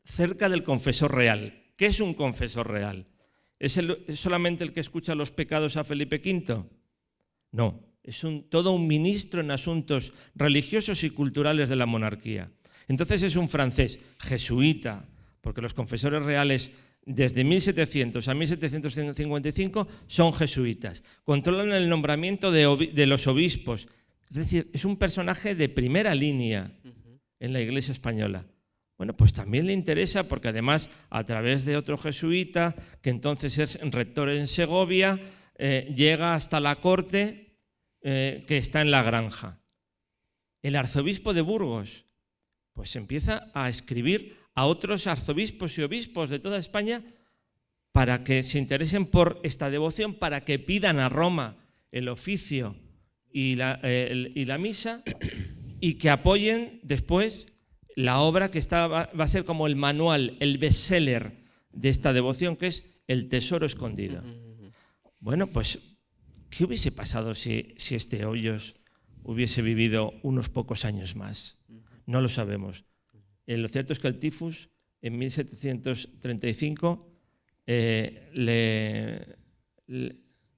cerca del confesor real. ¿Qué es un confesor real? ¿Es solamente el que escucha los pecados a Felipe V? No, es todo un ministro en asuntos religiosos y culturales de la monarquía. Entonces es un francés jesuita, porque los confesores reales desde 1700 a 1755 son jesuitas. Controlan el nombramiento de los obispos. Es decir, es un personaje de primera línea en la Iglesia española. Bueno, pues también le interesa porque además a través de otro jesuita, que entonces es rector en Segovia, llega hasta la corte que está en la Granja. El arzobispo de Burgos pues empieza a escribir a otros arzobispos y obispos de toda España para que se interesen por esta devoción, para que pidan a Roma el oficio y la misa y que apoyen después la obra que va a ser como el manual, el bestseller de esta devoción, que es El Tesoro Escondido. Bueno, pues, ¿qué hubiese pasado si este Hoyos hubiese vivido unos pocos años más? No lo sabemos. Lo cierto es que el tifus en 1735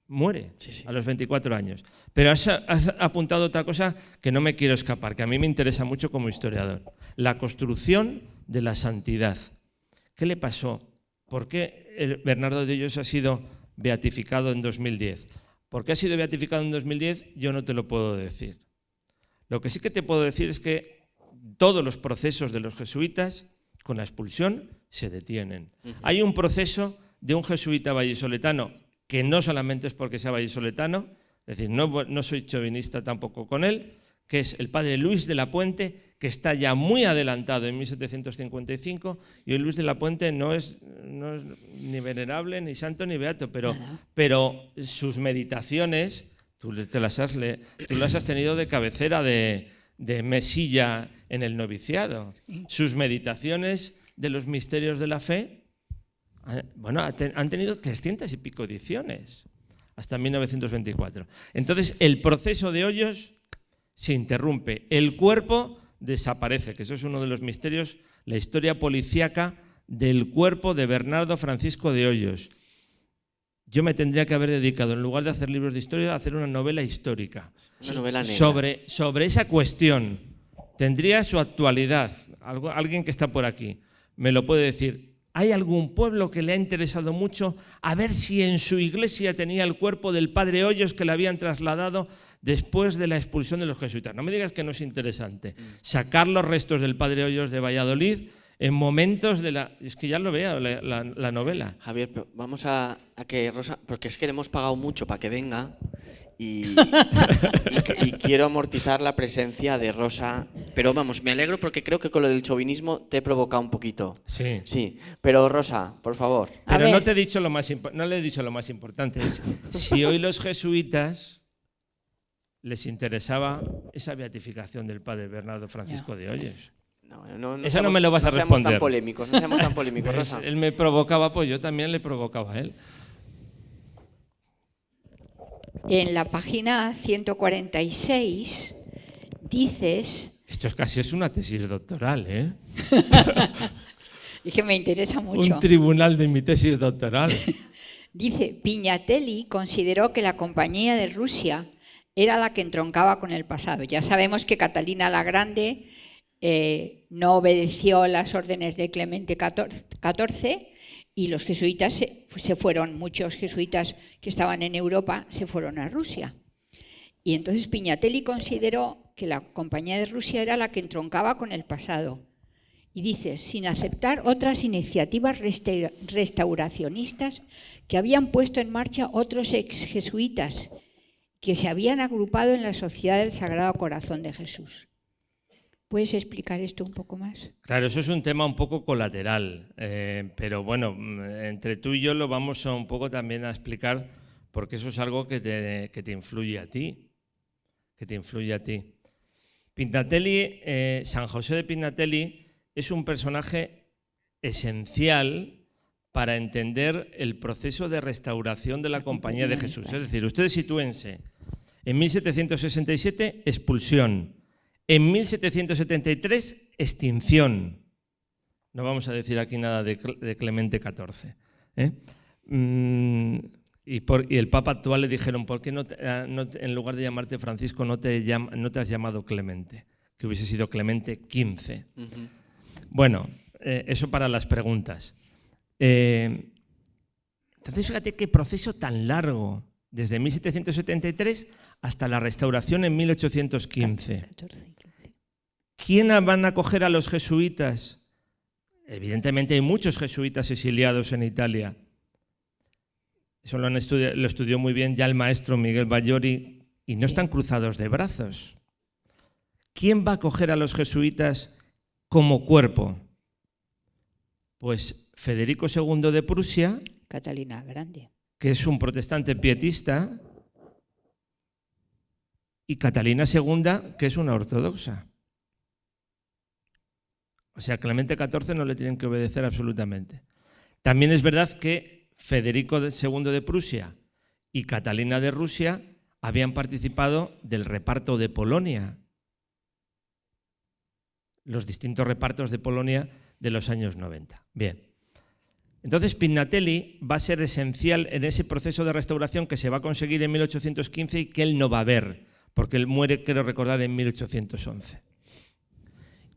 muere a los 24 años. Pero has apuntado otra cosa que no me quiero escapar, que a mí me interesa mucho como historiador. La construcción de la santidad. ¿Qué le pasó? ¿Por qué Bernardo de Hoyos ha sido beatificado en 2010? ¿Por qué ha sido beatificado en 2010? Yo no te lo puedo decir. Lo que sí que te puedo decir es que todos los procesos de los jesuitas con la expulsión se detienen. Hay un proceso de un jesuita vallisoletano que no solamente es porque sea vallisoletano, es decir, no soy chauvinista tampoco con él, que es el padre Luis de la Puente, que está ya muy adelantado en 1755, y el Luis de la Puente no es ni venerable, ni santo, ni beato, pero sus meditaciones, tú las has tenido de cabecera de mesilla en el noviciado. Sus meditaciones de los misterios de la fe, bueno, han tenido 300 y pico ediciones, hasta 1924. Entonces, el proceso de Hoyos se interrumpe, el cuerpo desaparece, que eso es uno de los misterios, la historia policíaca del cuerpo de Bernardo Francisco de Hoyos. Yo me tendría que haber dedicado, en lugar de hacer libros de historia, a hacer una novela histórica. Una novela negra. Sobre esa cuestión. Tendría su actualidad. Alguien que está por aquí me lo puede decir. ¿Hay algún pueblo que le ha interesado mucho a ver si en su iglesia tenía el cuerpo del padre Hoyos que le habían trasladado después de la expulsión de los jesuitas? No me digas que no es interesante. Sacar los restos del padre Hoyos de Valladolid en momentos de la... Es que ya lo veo, la novela. Javier, pero vamos a que Rosa... Porque es que le hemos pagado mucho para que venga y quiero amortizar la presencia de Rosa. Pero vamos, me alegro porque creo que con lo del chauvinismo te he provocado un poquito. Sí. Sí, pero Rosa, por favor. Pero no te he dicho lo más no le he dicho lo más importante. Es, si hoy los jesuitas les interesaba esa beatificación del padre Bernardo Francisco de Hoyos. Eso no me lo vas a responder. No seamos tan polémicos, Pues Rosa. él me provocaba, pues yo también le provocaba a él. En la página 146 dices... Esto es una tesis doctoral, ¿eh? Es que me interesa mucho. Un tribunal de mi tesis doctoral. Dice, Pignatelli consideró que la Compañía de Rusia era la que entroncaba con el pasado. Ya sabemos que Catalina la Grande no obedeció las órdenes de Clemente XIV y los jesuitas se fueron, muchos jesuitas que estaban en Europa se fueron a Rusia. Y entonces Pignatelli consideró que la Compañía de Rusia era la que entroncaba con el pasado. Y dice, sin aceptar otras iniciativas restauracionistas que habían puesto en marcha otros exjesuitas que se habían agrupado en la Sociedad del Sagrado Corazón de Jesús. ¿Puedes explicar esto un poco más? Claro, eso es un tema un poco colateral, pero bueno, entre tú y yo lo vamos a un poco también a explicar porque eso es algo que te influye a ti, Pignatelli, San José de Pignatelli es un personaje esencial para entender el proceso de restauración de la Compañía de Jesús. Es decir, ustedes sitúense, en 1767, expulsión. En 1773, extinción. No vamos a decir aquí nada de Clemente XIV. Y el Papa actual le dijeron, ¿por qué en lugar de llamarte Francisco no te has llamado Clemente? Que hubiese sido Clemente XV. Bueno, eso para las preguntas. Entonces, fíjate qué proceso tan largo, desde 1773 hasta la restauración en 1815. ¿Quién van a acoger a los jesuitas? Evidentemente hay muchos jesuitas exiliados en Italia. Eso lo estudió muy bien ya el maestro Miguel Bayori, y no están cruzados de brazos. ¿Quién va a acoger a los jesuitas como cuerpo? Pues Federico II de Prusia, Catalina Grande, que es un protestante pietista, y Catalina II, que es una ortodoxa. O sea, Clemente XIV no le tienen que obedecer absolutamente. También es verdad que Federico II de Prusia y Catalina de Rusia habían participado del reparto de Polonia, los distintos repartos de Polonia de los años 90. Bien. Entonces, Pignatelli va a ser esencial en ese proceso de restauración que se va a conseguir en 1815 y que él no va a ver, porque él muere, quiero recordar, en 1811.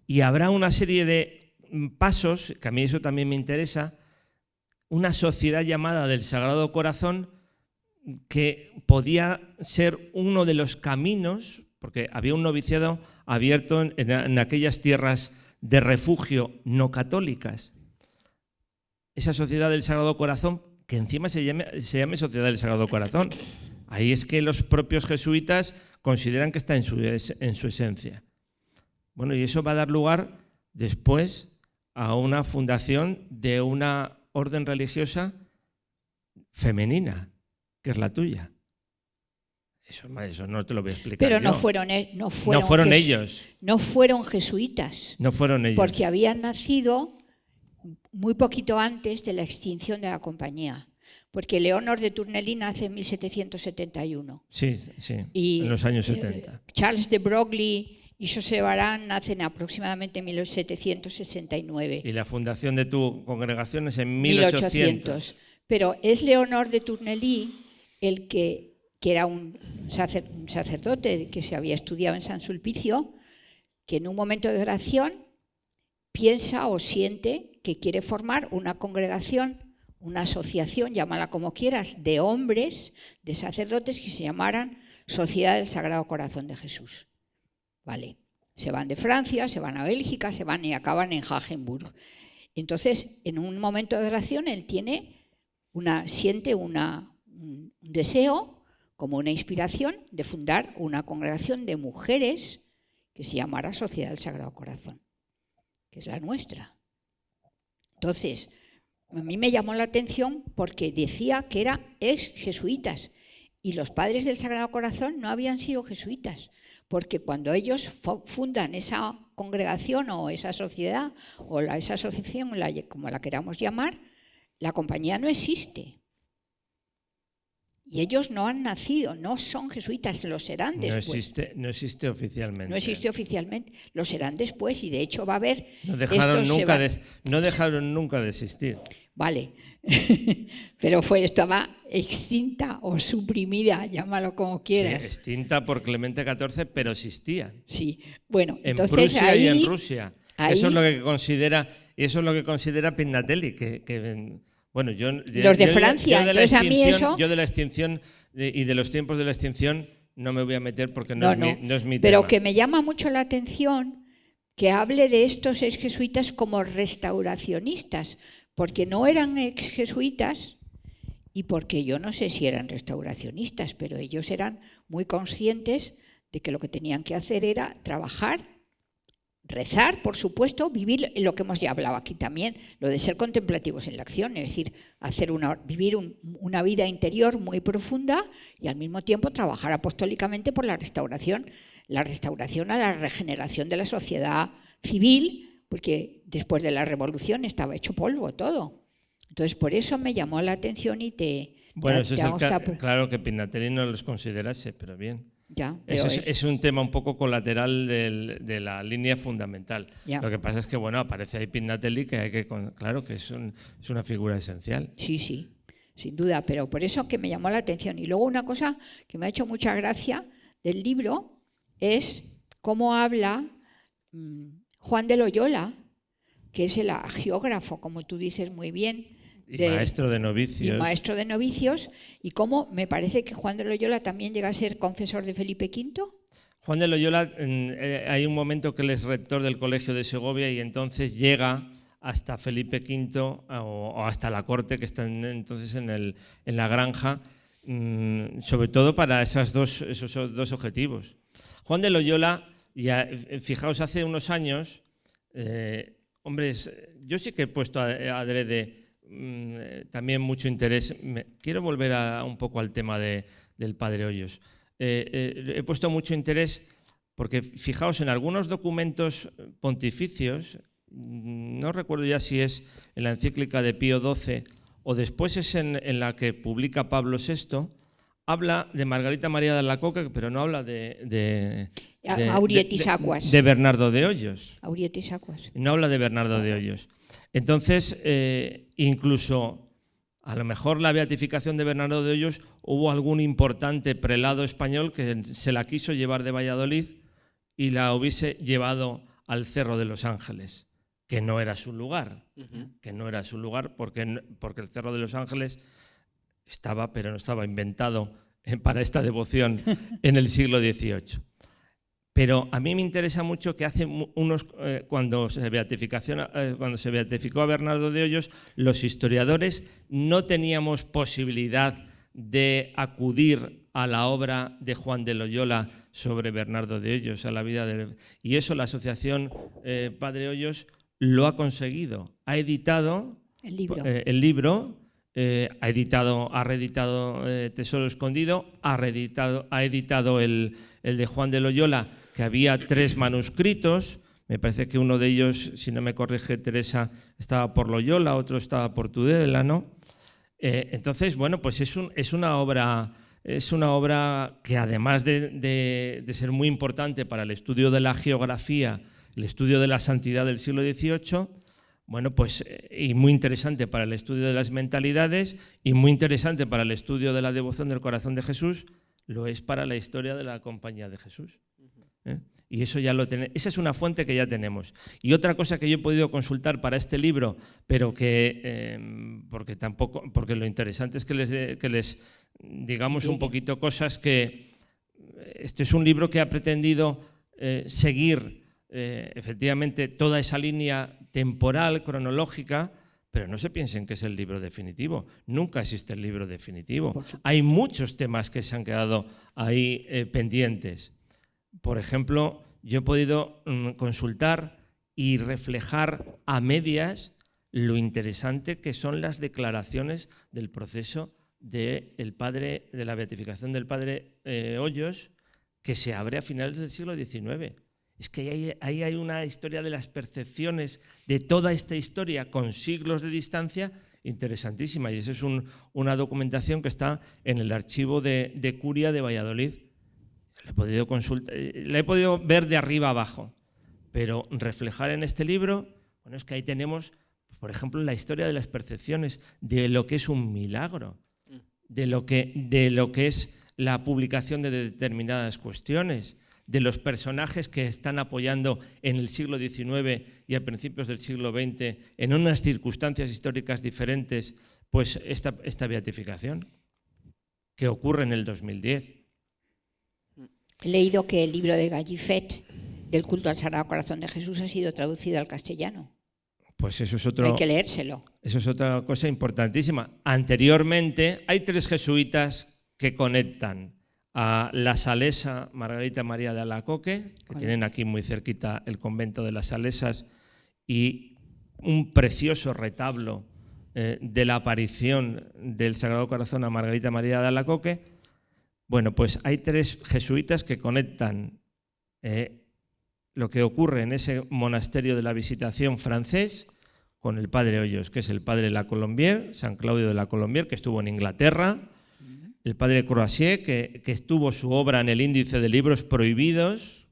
Y habrá una serie de pasos, que a mí eso también me interesa, una sociedad llamada del Sagrado Corazón que podía ser uno de los caminos, porque había un noviciado abierto en aquellas tierras de refugio no católicas. Esa sociedad del Sagrado Corazón, que encima se llame Sociedad del Sagrado Corazón. Ahí es que los propios jesuitas consideran que está en su esencia. Bueno, y eso va a dar lugar después a una fundación de una orden religiosa femenina, que es la tuya. Eso no te lo voy a explicar. Pero yo. no fueron ellos. No fueron jesuitas. No fueron ellos. Porque habían nacido muy poquito antes de la extinción de la compañía. Porque Leonor de Tournely nace en 1771. Sí, en los años 70. Charles de Broglie y José Barán nacen aproximadamente en 1769. Y la fundación de tu congregación es en 1800. Pero es Leonor de Tournely el que era un sacerdote que se había estudiado en San Sulpicio, que en un momento de oración piensa o siente que quiere formar una congregación, una asociación, llámala como quieras, de hombres, de sacerdotes que se llamaran Sociedad del Sagrado Corazón de Jesús. Vale, se van de Francia, se van a Bélgica, se van y acaban en Hagenburg. Entonces, en un momento de oración, él siente un deseo como una inspiración de fundar una congregación de mujeres que se llamara Sociedad del Sagrado Corazón, que es la nuestra. Entonces, a mí me llamó la atención porque decía que eran ex jesuitas y los padres del Sagrado Corazón no habían sido jesuitas, porque cuando ellos fundan esa congregación o esa sociedad o esa asociación, como la queramos llamar, la compañía no existe. Y ellos no han nacido, no son jesuitas, lo serán después. No existe oficialmente. No existe oficialmente, lo serán después y de hecho va a haber... No dejaron nunca de existir. Vale, pero estaba extinta o suprimida, llámalo como quieras. Sí, extinta por Clemente XIV, pero existían. Sí, bueno, en entonces Prusia ahí, y en Rusia. Ahí, eso es lo que considera Pignatelli, bueno, los de Francia, entonces a mí eso... Yo de la extinción y de los tiempos de la extinción no me voy a meter porque no es mi tema. Pero que me llama mucho la atención que hable de estos exjesuitas como restauracionistas, porque no eran exjesuitas y porque yo no sé si eran restauracionistas, pero ellos eran muy conscientes de que lo que tenían que hacer era trabajar, rezar, por supuesto, vivir lo que hemos ya hablado aquí también, lo de ser contemplativos en la acción, es decir, vivir una vida interior muy profunda y al mismo tiempo trabajar apostólicamente por la restauración a la regeneración de la sociedad civil, porque después de la revolución estaba hecho polvo todo. Entonces, por eso me llamó la atención y claro que Pignatelli no los considerase, pero bien. Ya, es un tema un poco colateral de la línea fundamental. Ya. Lo que pasa es que aparece ahí Pignatelli, claro que es una figura esencial. Sí, sin duda, pero por eso que me llamó la atención. Y luego una cosa que me ha hecho mucha gracia del libro es cómo habla Juan de Loyola, que es el geógrafo, como tú dices muy bien, maestro de novicios. Y maestro de novicios, y cómo me parece que Juan de Loyola también llega a ser confesor de Felipe V. Juan de Loyola, hay un momento que él es rector del Colegio de Segovia y entonces llega hasta Felipe V o hasta la corte que está entonces en la granja, sobre todo para esos dos objetivos. Juan de Loyola, fijaos, hace unos años, yo sí que he puesto adrede también mucho interés. Quiero volver un poco al tema del Padre Hoyos. He puesto mucho interés porque, fijaos, en algunos documentos pontificios, no recuerdo ya si es en la encíclica de Pío XII o después es en la que publica Pablo VI, habla de Margarita María de Alacoque, pero no habla de Bernardo de Hoyos. Aurietis Aquas. No habla de Bernardo de Hoyos. Entonces, incluso a lo mejor la beatificación de Bernardo de Hoyos, hubo algún importante prelado español que se la quiso llevar de Valladolid y la hubiese llevado al Cerro de los Ángeles, que no era su lugar, porque el Cerro de los Ángeles estaba, pero no estaba inventado para esta devoción en el siglo XVIII. Pero a mí me interesa mucho que hace cuando se beatificó a Bernardo de Hoyos, los historiadores no teníamos posibilidad de acudir a la obra de Juan de Loyola sobre Bernardo de Hoyos, a la vida y eso la Asociación Padre Hoyos lo ha conseguido. Ha editado el libro, ha reeditado Tesoro Escondido, ha editado el de Juan de Loyola, que había 3 manuscritos. Me parece que uno de ellos, si no me corrige Teresa, estaba por Loyola, otro estaba por Tudela, ¿no? Entonces, pues es una obra que, además de ser muy importante para el estudio de la geografía, el estudio de la santidad del siglo XVIII, y muy interesante para el estudio de las mentalidades y muy interesante para el estudio de la devoción del corazón de Jesús, lo es para la historia de la Compañía de Jesús. Y eso ya lo tenemos. Esa es una fuente que ya tenemos. Y otra cosa que yo he podido consultar para este libro, pero que porque lo interesante es que les digamos un poquito cosas, que este es un libro que ha pretendido seguir efectivamente toda esa línea temporal, cronológica, Pero no se piensen que es el libro definitivo. Nunca existe el libro definitivo. Hay muchos temas que se han quedado ahí pendientes. Por ejemplo, yo he podido consultar y reflejar a medias lo interesante que son las declaraciones del proceso de la beatificación del padre Hoyos, que se abre a finales del siglo XIX. Es que ahí hay una historia de las percepciones de toda esta historia con siglos de distancia interesantísima, y esa es una documentación que está en el archivo de Curia de Valladolid. La he podido ver de arriba abajo, pero reflejar en este libro, bueno, es que ahí tenemos, por ejemplo, la historia de las percepciones, de lo que es un milagro, de lo que es la publicación de determinadas cuestiones, de los personajes que están apoyando en el siglo XIX y a principios del siglo XX, en unas circunstancias históricas diferentes, pues esta beatificación que ocurre en el 2010. He leído que el libro de Gallifet, del culto al Sagrado Corazón de Jesús, ha sido traducido al castellano. Pues eso es otro. Hay que leérselo. Eso es otra cosa importantísima. Anteriormente hay 3 jesuitas que conectan a la salesa Margarita María de Alacoque, que tienen aquí muy cerquita el convento de las Salesas, y un precioso retablo de la aparición del Sagrado Corazón a Margarita María de Alacoque. Bueno, pues hay 3 jesuitas que conectan lo que ocurre en ese monasterio de la Visitación francés con el padre Hoyos, que es el padre de la Colombier, San Claudio de la Colombier, que estuvo en Inglaterra, el padre Croisier, que estuvo su obra en el índice de libros prohibidos,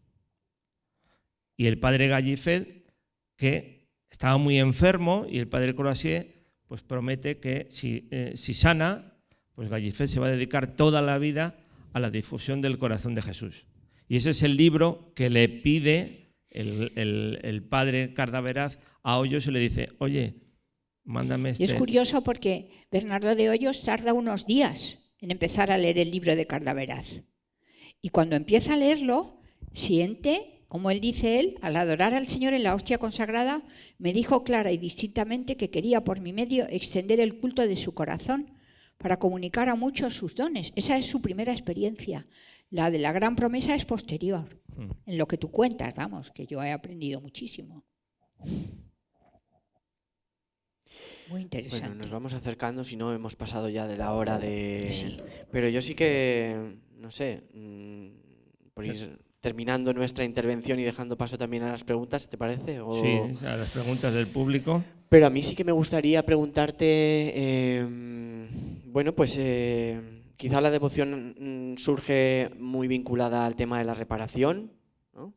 y el padre Gallifet, que estaba muy enfermo, y el padre Croisier pues promete que si sana, pues Gallifet se va a dedicar toda la vida a la difusión del corazón de Jesús. Y ese es el libro que le pide el padre Cardaveraz a Hoyos, y le dice, oye, mándame este. Y es curioso porque Bernardo de Hoyos tarda unos días en empezar a leer el libro de Cardaveraz. Y cuando empieza a leerlo, siente, como él dice al adorar al Señor en la hostia consagrada, me dijo clara y distintamente que quería por mi medio extender el culto de su corazón para comunicar a muchos sus dones. Esa es su primera experiencia. La de la gran promesa es posterior. En lo que tú cuentas, vamos, que yo he aprendido muchísimo. Muy interesante. Bueno, nos vamos acercando, si no hemos pasado ya de la hora de. Sí. Pero yo sí que, no sé, por ir terminando nuestra intervención y dejando paso también a las preguntas, ¿te parece? Sí, a las preguntas del público. Pero a mí sí que me gustaría preguntarte, bueno, pues quizá la devoción surge muy vinculada al tema de la reparación, ¿no?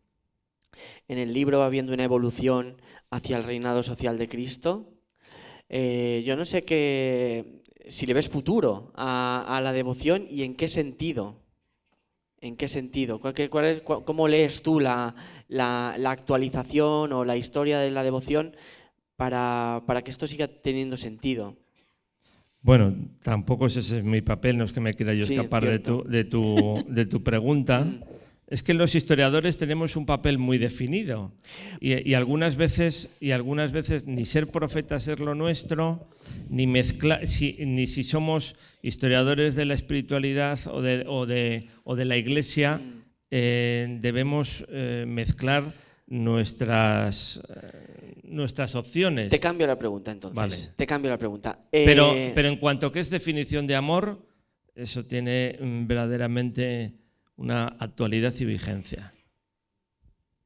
En el libro va habiendo una evolución hacia el reinado social de Cristo. Yo no sé si le ves futuro a la devoción y en qué sentido. ¿En qué sentido? ¿Cómo lees tú la actualización o la historia de la devoción para que esto siga teniendo sentido? Bueno, tampoco ese es mi papel, no es que me quiera yo escapar de tu pregunta. Es que los historiadores tenemos un papel muy definido y algunas veces ni ser profetas es lo nuestro, ni si somos historiadores de la espiritualidad o de la Iglesia, debemos mezclar nuestras opciones. Te cambio la pregunta entonces. Vale. Te cambio la pregunta. Pero en cuanto a qué es definición de amor, eso tiene verdaderamente una actualidad y vigencia.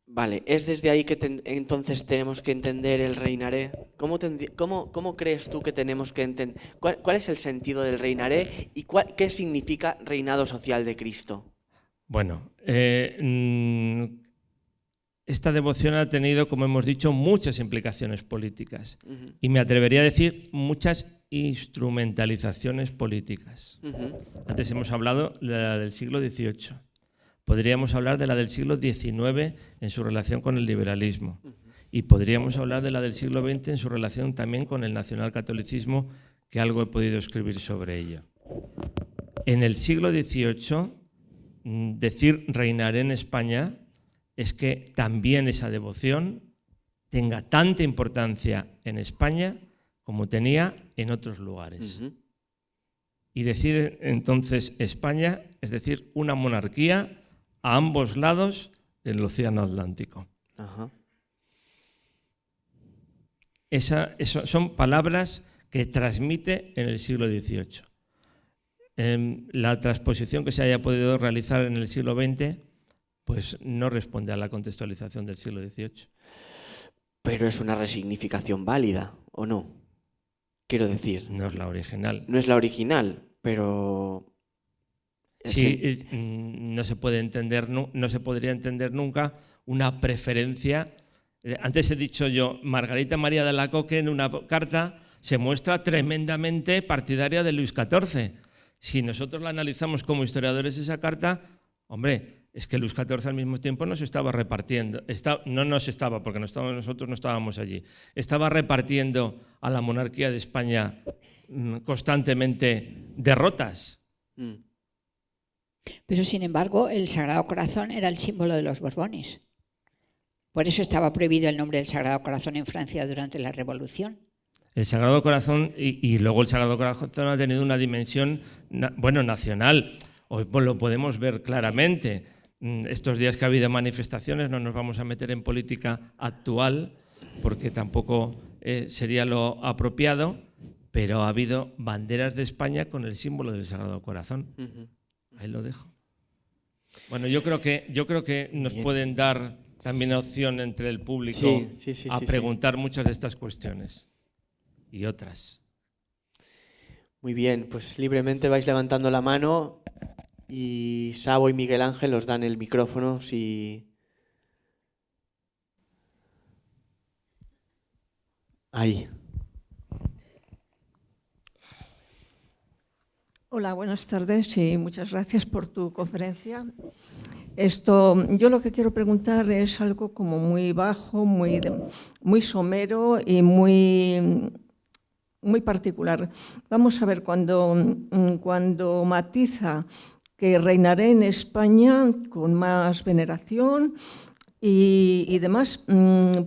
Vale, es desde ahí que entonces tenemos que entender el reinaré. ¿Cómo crees tú que tenemos que entender? ¿Cuál es el sentido del reinaré y qué significa reinado social de Cristo? Bueno, esta devoción ha tenido, como hemos dicho, muchas implicaciones políticas. Y me atrevería a decir muchas instrumentalizaciones políticas. Antes hemos hablado de la del siglo XVIII. Podríamos hablar de la del siglo XIX en su relación con el liberalismo. Y podríamos hablar de la del siglo XX en su relación también con el nacionalcatolicismo, que algo he podido escribir sobre ello. En el siglo XVIII, decir reinaré en España es que también esa devoción tenga tanta importancia en España como tenía en otros lugares. Ujú. Y decir entonces España, es decir, una monarquía a ambos lados del Océano Atlántico. Ajá. Eso son palabras que transmite en el siglo XVIII. La transposición que se haya podido realizar en el siglo XX pues no responde a la contextualización del siglo XVIII. Pero es una resignificación válida, ¿o no? Quiero decir, No es la original. no es la original, pero... Sí, no se puede entender, no se podría entender nunca una preferencia. Antes he dicho yo, Margarita María de Alacoque en una carta se muestra tremendamente partidaria de Luis XIV. Si nosotros la analizamos como historiadores esa carta, hombre, es que Luis XIV al mismo tiempo nos estaba repartiendo, porque nosotros no estábamos allí, estaba repartiendo a la monarquía de España constantemente derrotas. Pero sin embargo, el Sagrado Corazón era el símbolo de los Borbones. Por eso estaba prohibido el nombre del Sagrado Corazón en Francia durante la Revolución. El Sagrado Corazón, y luego el Sagrado Corazón ha tenido una dimensión nacional. Hoy lo podemos ver claramente. Estos días que ha habido manifestaciones, no nos vamos a meter en política actual, porque tampoco sería lo apropiado, pero ha habido banderas de España con el símbolo del Sagrado Corazón. Ahí lo dejo. Bueno, yo creo que nos pueden dar también opción entre el público a preguntar muchas de estas cuestiones y otras. Muy bien, pues libremente vais levantando la mano y Sabo y Miguel Ángel os dan el micrófono si... Ahí. Hola, buenas tardes y muchas gracias por tu conferencia. Yo lo que quiero preguntar es algo como muy bajo, muy somero y muy particular. Vamos a ver, cuando matiza que reinaré en España con más veneración y demás,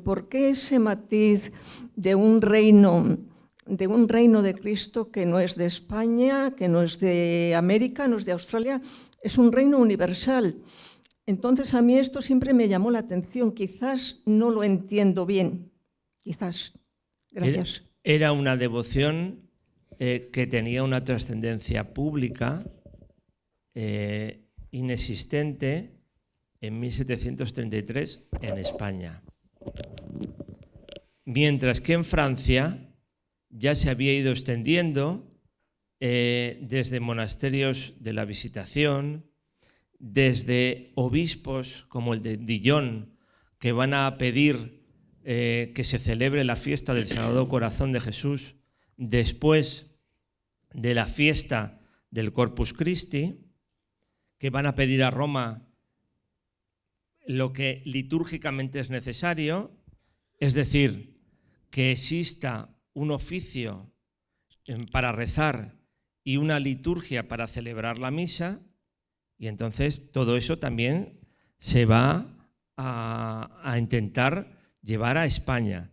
¿por qué ese matiz de un reino de Cristo que no es de España, que no es de América, no es de Australia, es un reino universal? Entonces a mí esto siempre me llamó la atención, quizás no lo entiendo bien, quizás. Gracias. Era una devoción que tenía una trascendencia pública inexistente en 1733 en España. Mientras que en Francia ya se había ido extendiendo desde monasterios de la Visitación, desde obispos como el de Dijon, que van a pedir que se celebre la fiesta del Sagrado Corazón de Jesús después de la fiesta del Corpus Christi, que van a pedir a Roma lo que litúrgicamente es necesario, es decir, que exista un oficio para rezar y una liturgia para celebrar la misa, y entonces todo eso también se va a intentar llevar a España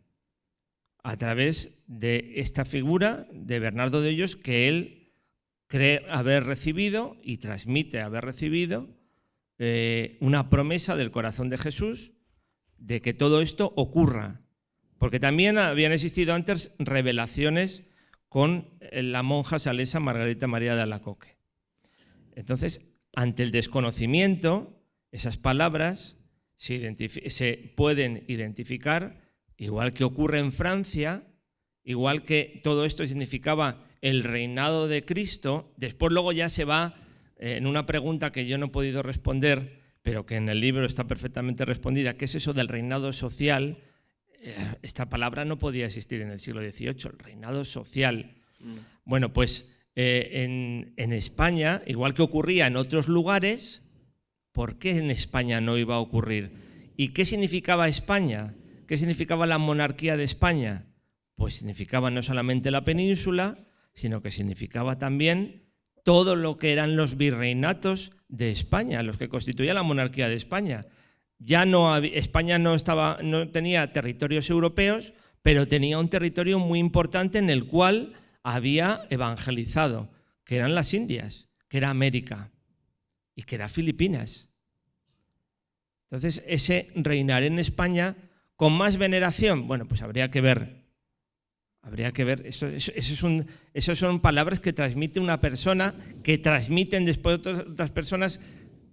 a través de esta figura de Bernardo de Hoyos, que él cree haber recibido y transmite haber recibido una promesa del corazón de Jesús de que todo esto ocurra. Porque también habían existido antes revelaciones con la monja salesa Margarita María de Alacoque. Entonces, ante el desconocimiento, esas palabras se pueden identificar, igual que ocurre en Francia, igual que todo esto significaba el reinado de Cristo. Después luego ya se va en una pregunta que yo no he podido responder, pero que en el libro está perfectamente respondida, ¿qué es eso del reinado social? Esta palabra no podía existir en el siglo XVIII, el reinado social. Bueno, pues en España, igual que ocurría en otros lugares, ¿por qué en España no iba a ocurrir? ¿Y qué significaba España? ¿Qué significaba la monarquía de España? Pues significaba no solamente la península, sino que significaba también todo lo que eran los virreinatos de España, los que constituían la monarquía de España. España no tenía territorios europeos, pero tenía un territorio muy importante en el cual había evangelizado, que eran las Indias, que era América y que era Filipinas. Entonces, ese reinar en España con más veneración, bueno, pues habría que ver. Eso son palabras que transmite una persona, que transmiten después otras personas,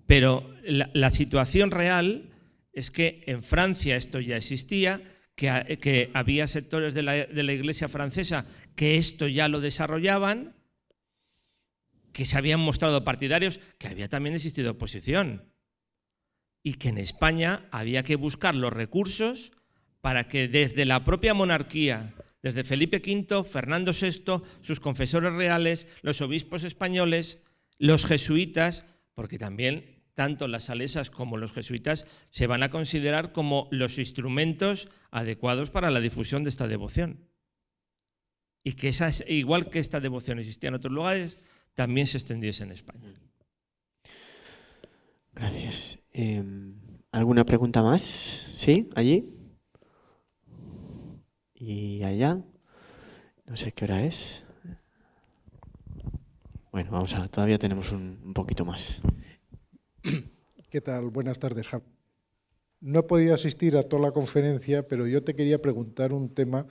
pero la situación real es que en Francia esto ya existía, que había sectores de la Iglesia francesa que esto ya lo desarrollaban, que se habían mostrado partidarios, que había también existido oposición, y que en España había que buscar los recursos para que desde la propia monarquía, desde Felipe V, Fernando VI, sus confesores reales, los obispos españoles, los jesuitas, porque también tanto las salesas como los jesuitas se van a considerar como los instrumentos adecuados para la difusión de esta devoción. Y que igual que esta devoción existía en otros lugares, también se extendiese en España. Gracias. ¿Alguna pregunta más? ¿Sí? ¿Allí? ¿Y allá? No sé qué hora es. Bueno, todavía tenemos un poquito más. ¿Qué tal? Buenas tardes, Javi. No he podido asistir a toda la conferencia, pero yo te quería preguntar un tema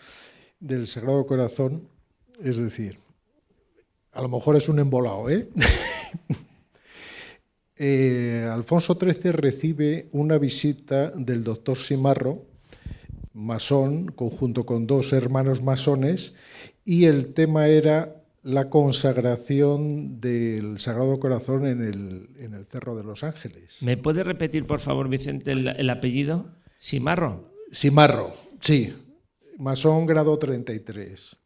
del Sagrado Corazón, es decir, a lo mejor es un embolado, ¿eh? Alfonso XIII recibe una visita del doctor Simarro, masón, conjunto con 2 hermanos masones, y el tema era la consagración del Sagrado Corazón en el Cerro de los Ángeles. ¿Me puede repetir, por favor, Vicente, el apellido? ¿Simarro? Simarro, sí. Masón grado 33.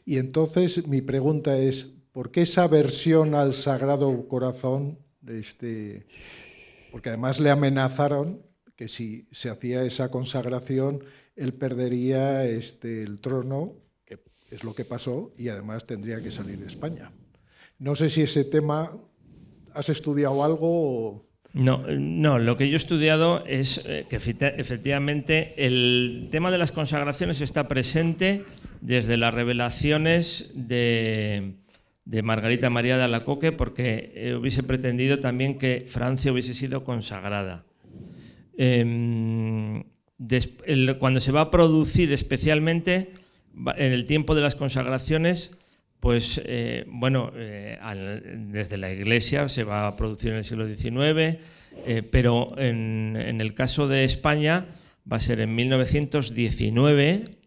Y entonces mi pregunta es, ¿por qué esa aversión al Sagrado Corazón? Porque además le amenazaron que si se hacía esa consagración, él perdería el trono, que es lo que pasó, y además tendría que salir de España. No sé si ese tema, ¿has estudiado algo? O... No, lo que yo he estudiado es que efectivamente el tema de las consagraciones está presente desde las revelaciones de Margarita María de Alacoque, porque hubiese pretendido también que Francia hubiese sido consagrada. Cuando se va a producir especialmente en el tiempo de las consagraciones, pues desde la Iglesia se va a producir en el siglo XIX, pero en el caso de España va a ser en 1919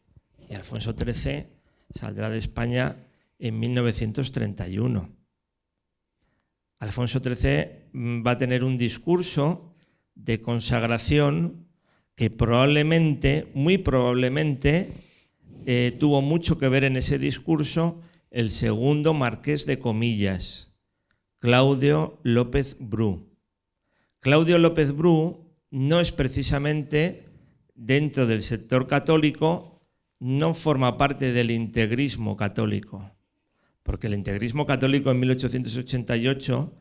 y Alfonso XIII saldrá de España en 1931. Alfonso XIII va a tener un discurso de consagración que probablemente, muy probablemente, tuvo mucho que ver en ese discurso el segundo marqués de Comillas, Claudio López Bru. Claudio López Bru no es precisamente, dentro del sector católico, no forma parte del integrismo católico, porque el integrismo católico en 1888,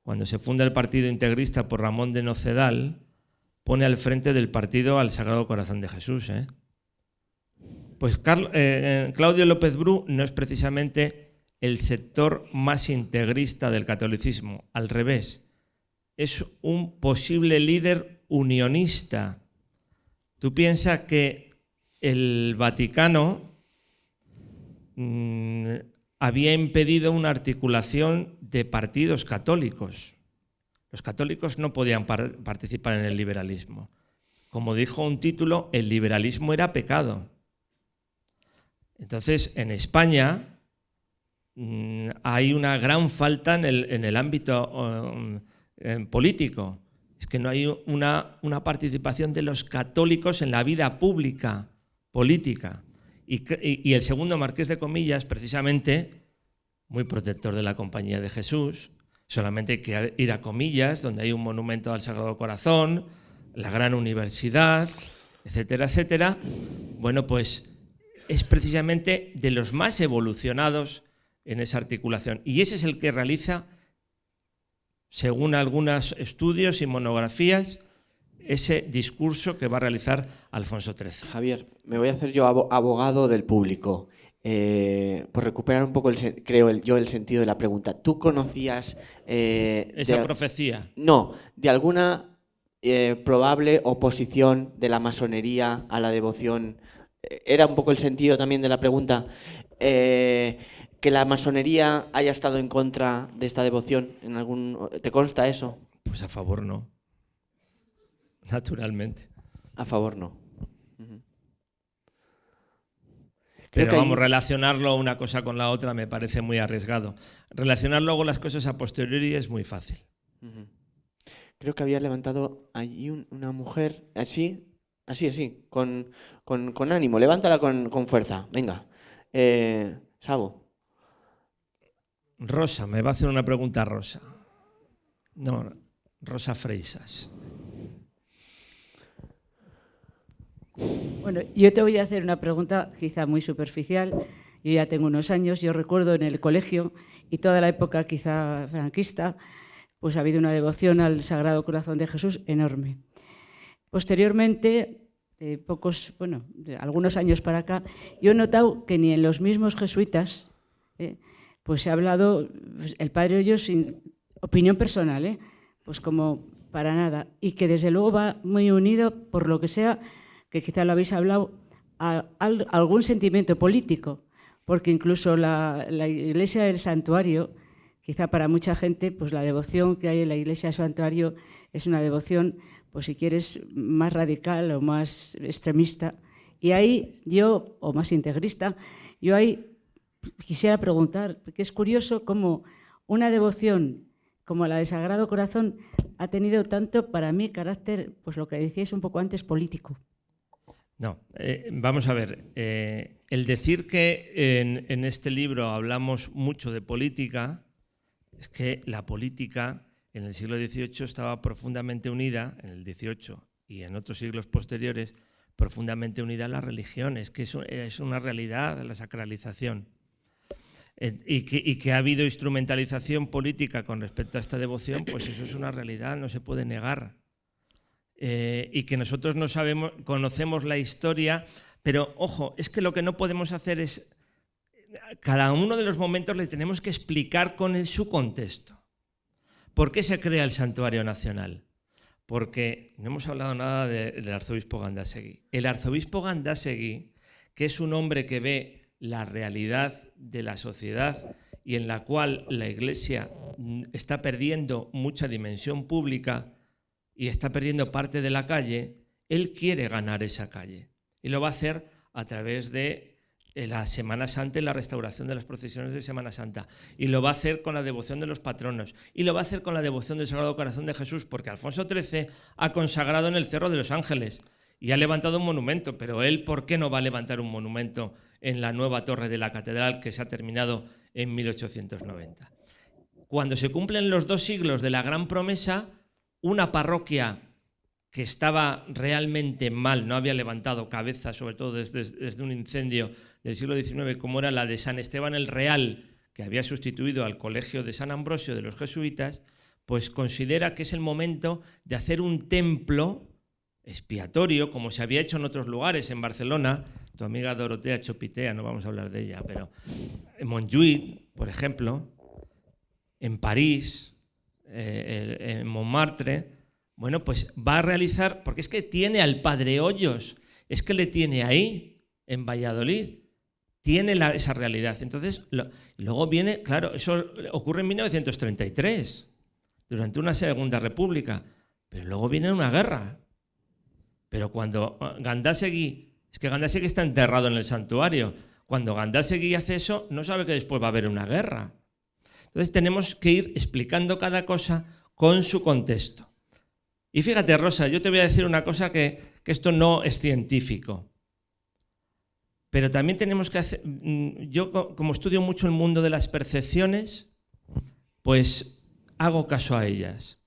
cuando se funda el Partido Integrista por Ramón de Nocedal, pone al frente del partido al Sagrado Corazón de Jesús. Pues Claudio López Bru no es precisamente el sector más integrista del catolicismo, al revés, es un posible líder unionista. Tú piensas que el Vaticano había impedido una articulación de partidos católicos. Los católicos no podían participar en el liberalismo. Como dijo un título, el liberalismo era pecado. Entonces, en España hay una gran falta en el ámbito político. Es que no hay una participación de los católicos en la vida pública, política. Y el segundo marqués de Comillas, precisamente, muy protector de la Compañía de Jesús, solamente hay que ir a Comillas, donde hay un monumento al Sagrado Corazón, la gran universidad, etcétera, etcétera. Bueno, pues es precisamente de los más evolucionados en esa articulación. Y ese es el que realiza, según algunos estudios y monografías, ese discurso que va a realizar Alfonso XIII. Javier, me voy a hacer yo abogado del público. Por recuperar un poco, el sentido de la pregunta. ¿Tú conocías... esa profecía? No, de alguna probable oposición de la masonería a la devoción. Era un poco el sentido también de la pregunta. Que la masonería haya estado en contra de esta devoción. ¿Te consta eso? Pues a favor no. Naturalmente. A favor no. Pero vamos, relacionarlo una cosa con la otra me parece muy arriesgado. Relacionar luego las cosas a posteriori es muy fácil. Creo que había levantado allí una mujer, así, con ánimo. Levántala con fuerza. Venga. Sabo. Rosa, me va a hacer una pregunta Rosa. No, Rosa Freisas. Bueno, yo te voy a hacer una pregunta quizá muy superficial. Yo ya tengo unos años, yo recuerdo en el colegio y toda la época quizá franquista, pues ha habido una devoción al Sagrado Corazón de Jesús enorme. Posteriormente, de algunos años para acá, yo he notado que ni en los mismos jesuitas pues se ha hablado, pues, el Padre Hoyo sin opinión personal, pues como para nada, y que desde luego va muy unido, por lo que sea, que quizá lo habéis hablado, a algún sentimiento político, porque incluso la iglesia del santuario, quizá para mucha gente, pues la devoción que hay en la iglesia del santuario es una devoción, pues si quieres, más radical o más extremista. Y ahí yo, o más integrista, yo ahí quisiera preguntar, porque es curioso cómo una devoción como la de Sagrado Corazón ha tenido tanto, para mí, carácter, pues lo que decíais un poco antes, político. No, vamos a ver, el decir que en este libro hablamos mucho de política, es que la política en el siglo XVIII estaba profundamente unida, en el XVIII y en otros siglos posteriores, profundamente unida a la religión, es que eso es una realidad, la sacralización. Y que ha habido instrumentalización política con respecto a esta devoción, pues eso es una realidad, no se puede negar. Y que nosotros no conocemos la historia, pero ojo, es que lo que no podemos hacer es, cada uno de los momentos le tenemos que explicar con su contexto. ¿Por qué se crea el Santuario Nacional? Porque no hemos hablado nada del arzobispo Gandásegui. El arzobispo Gandásegui, que es un hombre que ve la realidad de la sociedad y en la cual la Iglesia está perdiendo mucha dimensión pública, y está perdiendo parte de la calle, él quiere ganar esa calle. Y lo va a hacer a través de la Semana Santa y la restauración de las procesiones de Semana Santa. Y lo va a hacer con la devoción de los patronos. Y lo va a hacer con la devoción del Sagrado Corazón de Jesús, porque Alfonso XIII ha consagrado en el Cerro de los Ángeles y ha levantado un monumento. Pero él, ¿por qué no va a levantar un monumento en la nueva torre de la catedral que se ha terminado en 1890? Cuando se cumplen los 2 siglos de la gran promesa, una parroquia que estaba realmente mal, no había levantado cabeza, sobre todo desde un incendio del siglo XIX, como era la de San Esteban el Real, que había sustituido al colegio de San Ambrosio de los jesuitas, pues considera que es el momento de hacer un templo expiatorio, como se había hecho en otros lugares, en Barcelona, tu amiga Dorotea Chopitea, no vamos a hablar de ella, pero en Montjuïc, por ejemplo, en París, en Montmartre, bueno, pues va a realizar, porque es que tiene al Padre Hoyos, es que le tiene ahí, en Valladolid, tiene esa realidad. Entonces, luego viene, claro, eso ocurre en 1933, durante una Segunda República, pero luego viene una guerra. Pero cuando Gandásegui, es que Gandásegui está enterrado en el santuario, cuando Gandásegui hace eso, no sabe que después va a haber una guerra. Entonces tenemos que ir explicando cada cosa con su contexto. Y fíjate, Rosa, yo te voy a decir una cosa que esto no es científico. Pero también tenemos que hacer... Yo, como estudio mucho el mundo de las percepciones, pues hago caso a ellas.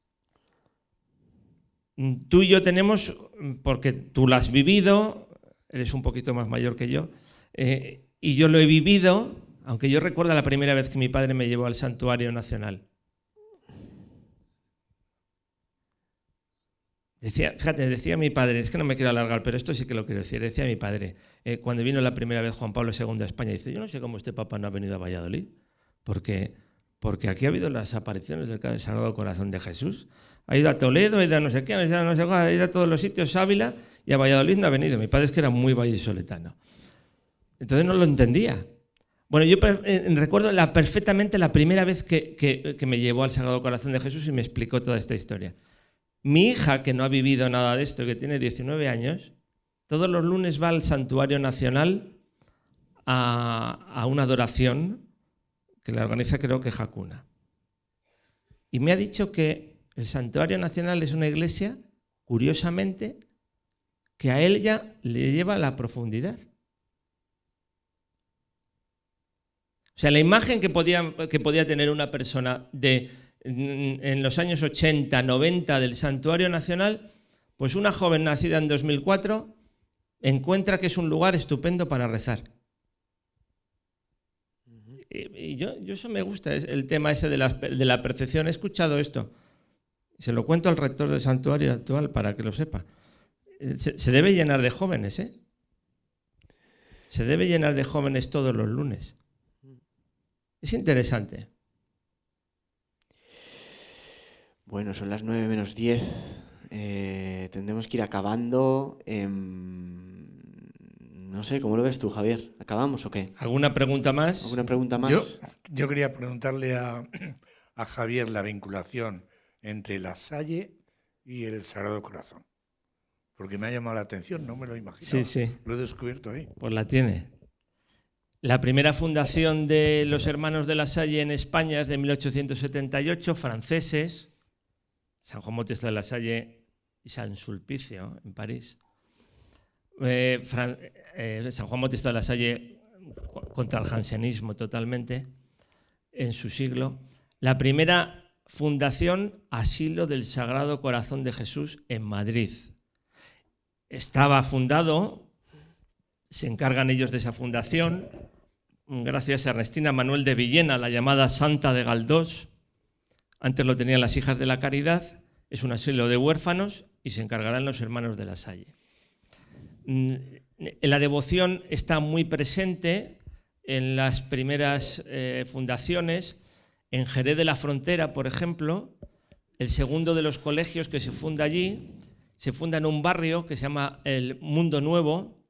Tú y yo tenemos, porque tú lo has vivido, eres un poquito más mayor que yo, y yo lo he vivido... Aunque yo recuerdo la primera vez que mi padre me llevó al Santuario Nacional. Decía mi padre, es que no me quiero alargar, pero esto sí que lo quiero decir. Decía mi padre, cuando vino la primera vez Juan Pablo II a España, dice, yo no sé cómo este Papa no ha venido a Valladolid, porque aquí ha habido las apariciones del Sagrado Corazón de Jesús. Ha ido a Toledo, ha ido a no sé qué, ha ido a todos los sitios, Ávila, y a Valladolid no ha venido. Mi padre es que era muy vallisoletano. Entonces no lo entendía. Bueno, yo recuerdo perfectamente la primera vez que me llevó al Sagrado Corazón de Jesús y me explicó toda esta historia. Mi hija, que no ha vivido nada de esto, que tiene 19 años, todos los lunes va al Santuario Nacional a una adoración que la organiza, creo que Hakuna. Y me ha dicho que el Santuario Nacional es una iglesia, curiosamente, que a ella le lleva a la profundidad. O sea, la imagen que podía tener una persona en los años 80, 90 del Santuario Nacional, pues una joven nacida en 2004 encuentra que es un lugar estupendo para rezar. Y yo eso me gusta, es el tema ese de la percepción. He escuchado esto, se lo cuento al rector del santuario actual para que lo sepa. Se debe llenar de jóvenes, ¿eh? Se debe llenar de jóvenes todos los lunes. Es interesante. Bueno, son las 9 menos 10. Tendremos que ir acabando. No sé, ¿cómo lo ves tú, Javier? ¿Acabamos o qué? ¿Alguna pregunta más? ¿Alguna pregunta más? Yo quería preguntarle a Javier la vinculación entre la Salle y el Sagrado Corazón. Porque me ha llamado la atención, no me lo imaginaba. Sí. Lo he descubierto ahí. Pues la tiene. La primera fundación de los Hermanos de la Salle en España es de 1878, franceses, San Juan Bautista de la Salle y San Sulpicio, en París. San Juan Bautista de la Salle contra el jansenismo totalmente en su siglo. La primera fundación, Asilo del Sagrado Corazón de Jesús en Madrid. Estaba fundado, se encargan ellos de esa fundación, gracias a Ernestina Manuel de Villena, la llamada Santa de Galdós. Antes lo tenían las Hijas de la Caridad, es un asilo de huérfanos y se encargarán los Hermanos de la Salle. La devoción está muy presente en las primeras fundaciones. En Jerez de la Frontera, por ejemplo, el segundo de los colegios que se funda allí, se funda en un barrio que se llama el Mundo Nuevo,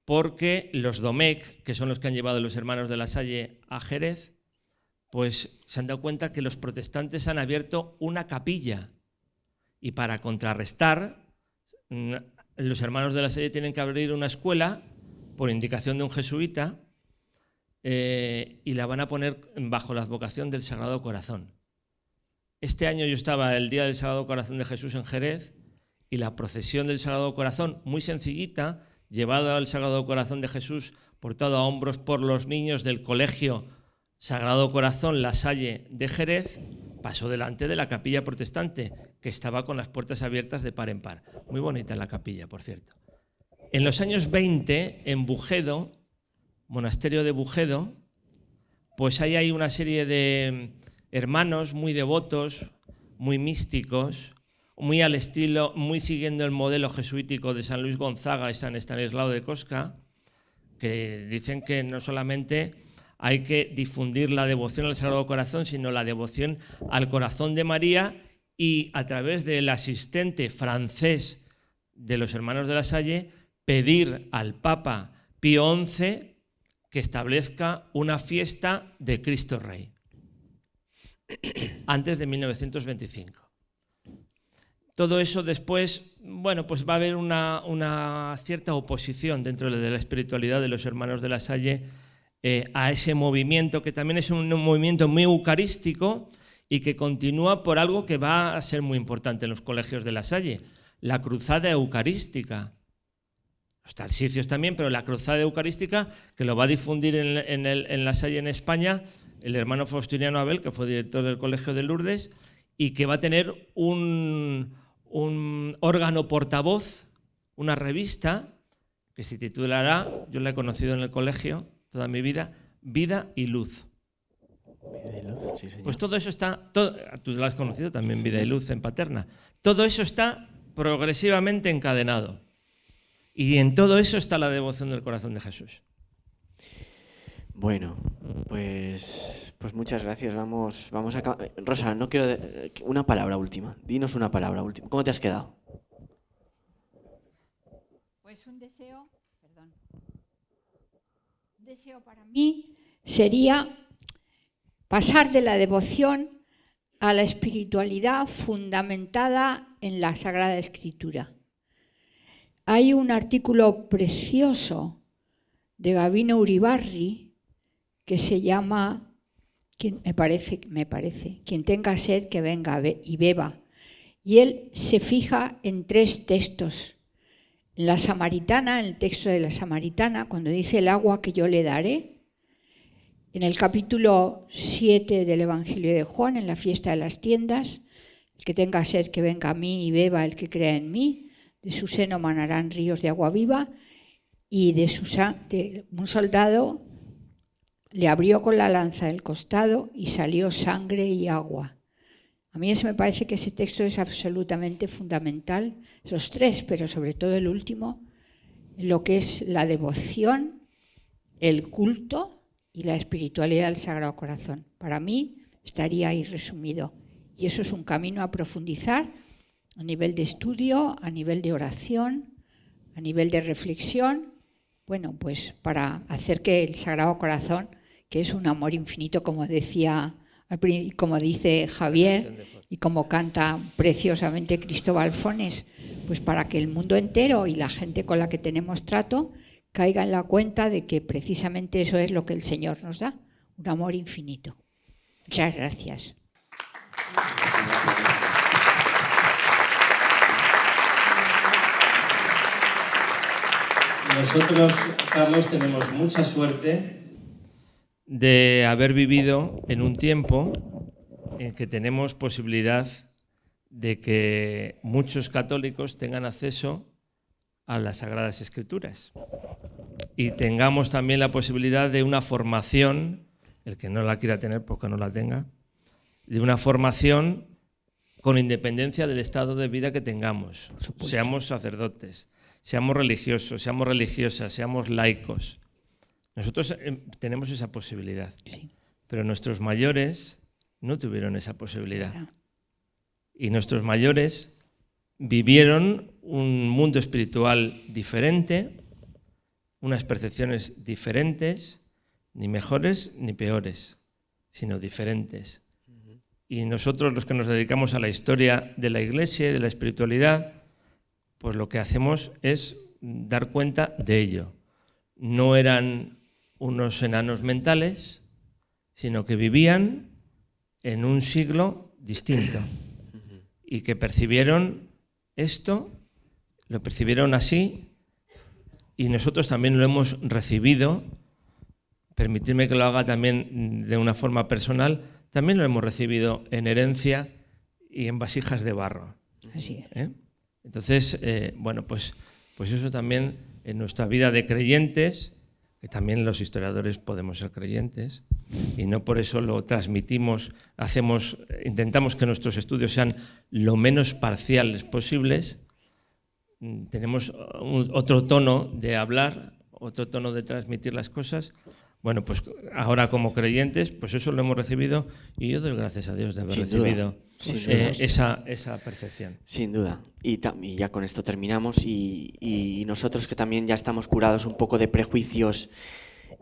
porque los Domecq, que son los que han llevado a los Hermanos de la Salle a Jerez, pues se han dado cuenta que los protestantes han abierto una capilla y para contrarrestar, los Hermanos de la Salle tienen que abrir una escuela por indicación de un jesuita y la van a poner bajo la advocación del Sagrado Corazón. Este año yo estaba el Día del Sagrado Corazón de Jesús en Jerez y la procesión del Sagrado Corazón, muy sencillita, llevada al Sagrado Corazón de Jesús, portado a hombros por los niños del colegio Sagrado Corazón La Salle de Jerez, pasó delante de la capilla protestante, que estaba con las puertas abiertas de par en par. Muy bonita la capilla, por cierto. En los años 20, en Bujedo, monasterio de Bujedo, pues ahí hay una serie de hermanos muy devotos, muy místicos, muy al estilo, muy siguiendo el modelo jesuítico de San Luis Gonzaga y San Estanislao de Kostka, que dicen que no solamente hay que difundir la devoción al Sagrado Corazón, sino la devoción al Corazón de María, y a través del asistente francés de los Hermanos de la Salle pedir al Papa Pío XI que establezca una fiesta de Cristo Rey antes de 1925. Todo eso después, bueno, pues va a haber una cierta oposición dentro de la espiritualidad de los Hermanos de la Salle a ese movimiento, que también es un movimiento muy eucarístico y que continúa por algo que va a ser muy importante en los colegios de la Salle, la cruzada eucarística. Los tarsicios también, pero la cruzada eucarística, que lo va a difundir en la Salle en España el hermano Faustiniano Abel, que fue director del Colegio de Lourdes, y que va a tener un órgano portavoz, una revista, que se titulará, yo la he conocido en el colegio toda mi vida, Vida y Luz. Vida y Luz, sí, señor. Pues todo eso está, tú la has conocido también, sí, Vida y Luz en Paterna. Todo eso está progresivamente encadenado. Y en todo eso está la devoción del corazón de Jesús. Bueno, pues muchas gracias. Vamos a acabar. Rosa, no quiero una palabra última. Dinos una palabra última. ¿Cómo te has quedado? Pues un deseo para mí sería pasar de la devoción a la espiritualidad fundamentada en la Sagrada Escritura. Hay un artículo precioso de Gabino Uribarri que se llama, me parece, quien tenga sed que venga y beba. Y él se fija en 3 textos. En la Samaritana, en el texto de la Samaritana, cuando dice el agua que yo le daré. En el capítulo 7 del Evangelio de Juan, en la fiesta de las tiendas, el que tenga sed que venga a mí y beba el que crea en mí, de su seno manarán ríos de agua viva, y de un soldado le abrió con la lanza el costado y salió sangre y agua. A mí me parece que ese texto es absolutamente fundamental, los 3, pero sobre todo el último, en lo que es la devoción, el culto y la espiritualidad del Sagrado Corazón. Para mí estaría ahí resumido. Y eso es un camino a profundizar a nivel de estudio, a nivel de oración, a nivel de reflexión, bueno, pues para hacer que el Sagrado Corazón, que es un amor infinito, como dice Javier y como canta preciosamente Cristóbal Fones, pues para que el mundo entero y la gente con la que tenemos trato caiga en la cuenta de que precisamente eso es lo que el Señor nos da, un amor infinito. Muchas gracias. Nosotros, Carlos, tenemos mucha suerte de haber vivido en un tiempo en que tenemos posibilidad de que muchos católicos tengan acceso a las Sagradas Escrituras y tengamos también la posibilidad de una formación, el que no la quiera tener porque no la tenga, de una formación con independencia del estado de vida que tengamos, seamos sacerdotes, seamos religiosos, seamos religiosas, seamos laicos. Nosotros tenemos esa posibilidad, sí, pero nuestros mayores no tuvieron esa posibilidad. No. Y nuestros mayores vivieron un mundo espiritual diferente, unas percepciones diferentes, ni mejores ni peores, sino diferentes. Y nosotros, los que nos dedicamos a la historia de la Iglesia y de la espiritualidad, pues lo que hacemos es dar cuenta de ello. No eran unos enanos mentales, sino que vivían en un siglo distinto y que percibieron esto, lo percibieron así y nosotros también lo hemos recibido. Permitidme que lo haga también de una forma personal, también lo hemos recibido en herencia y en vasijas de barro. Así es. Entonces, bueno, pues eso también en nuestra vida de creyentes, que también los historiadores podemos ser creyentes, y no por eso lo transmitimos, intentamos que nuestros estudios sean lo menos parciales posibles. Tenemos otro tono de hablar, otro tono de transmitir las cosas. Bueno, pues ahora como creyentes, pues eso lo hemos recibido y yo doy gracias a Dios de haber recibido esa percepción. Sin duda. Y ya con esto terminamos y nosotros que también ya estamos curados un poco de prejuicios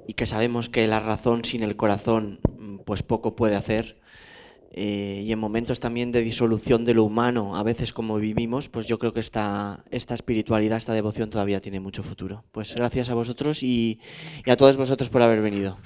y que sabemos que la razón sin el corazón pues poco puede hacer, y en momentos también de disolución de lo humano, a veces como vivimos, pues yo creo que esta espiritualidad, esta devoción todavía tiene mucho futuro. Pues gracias a vosotros y a todos vosotros por haber venido.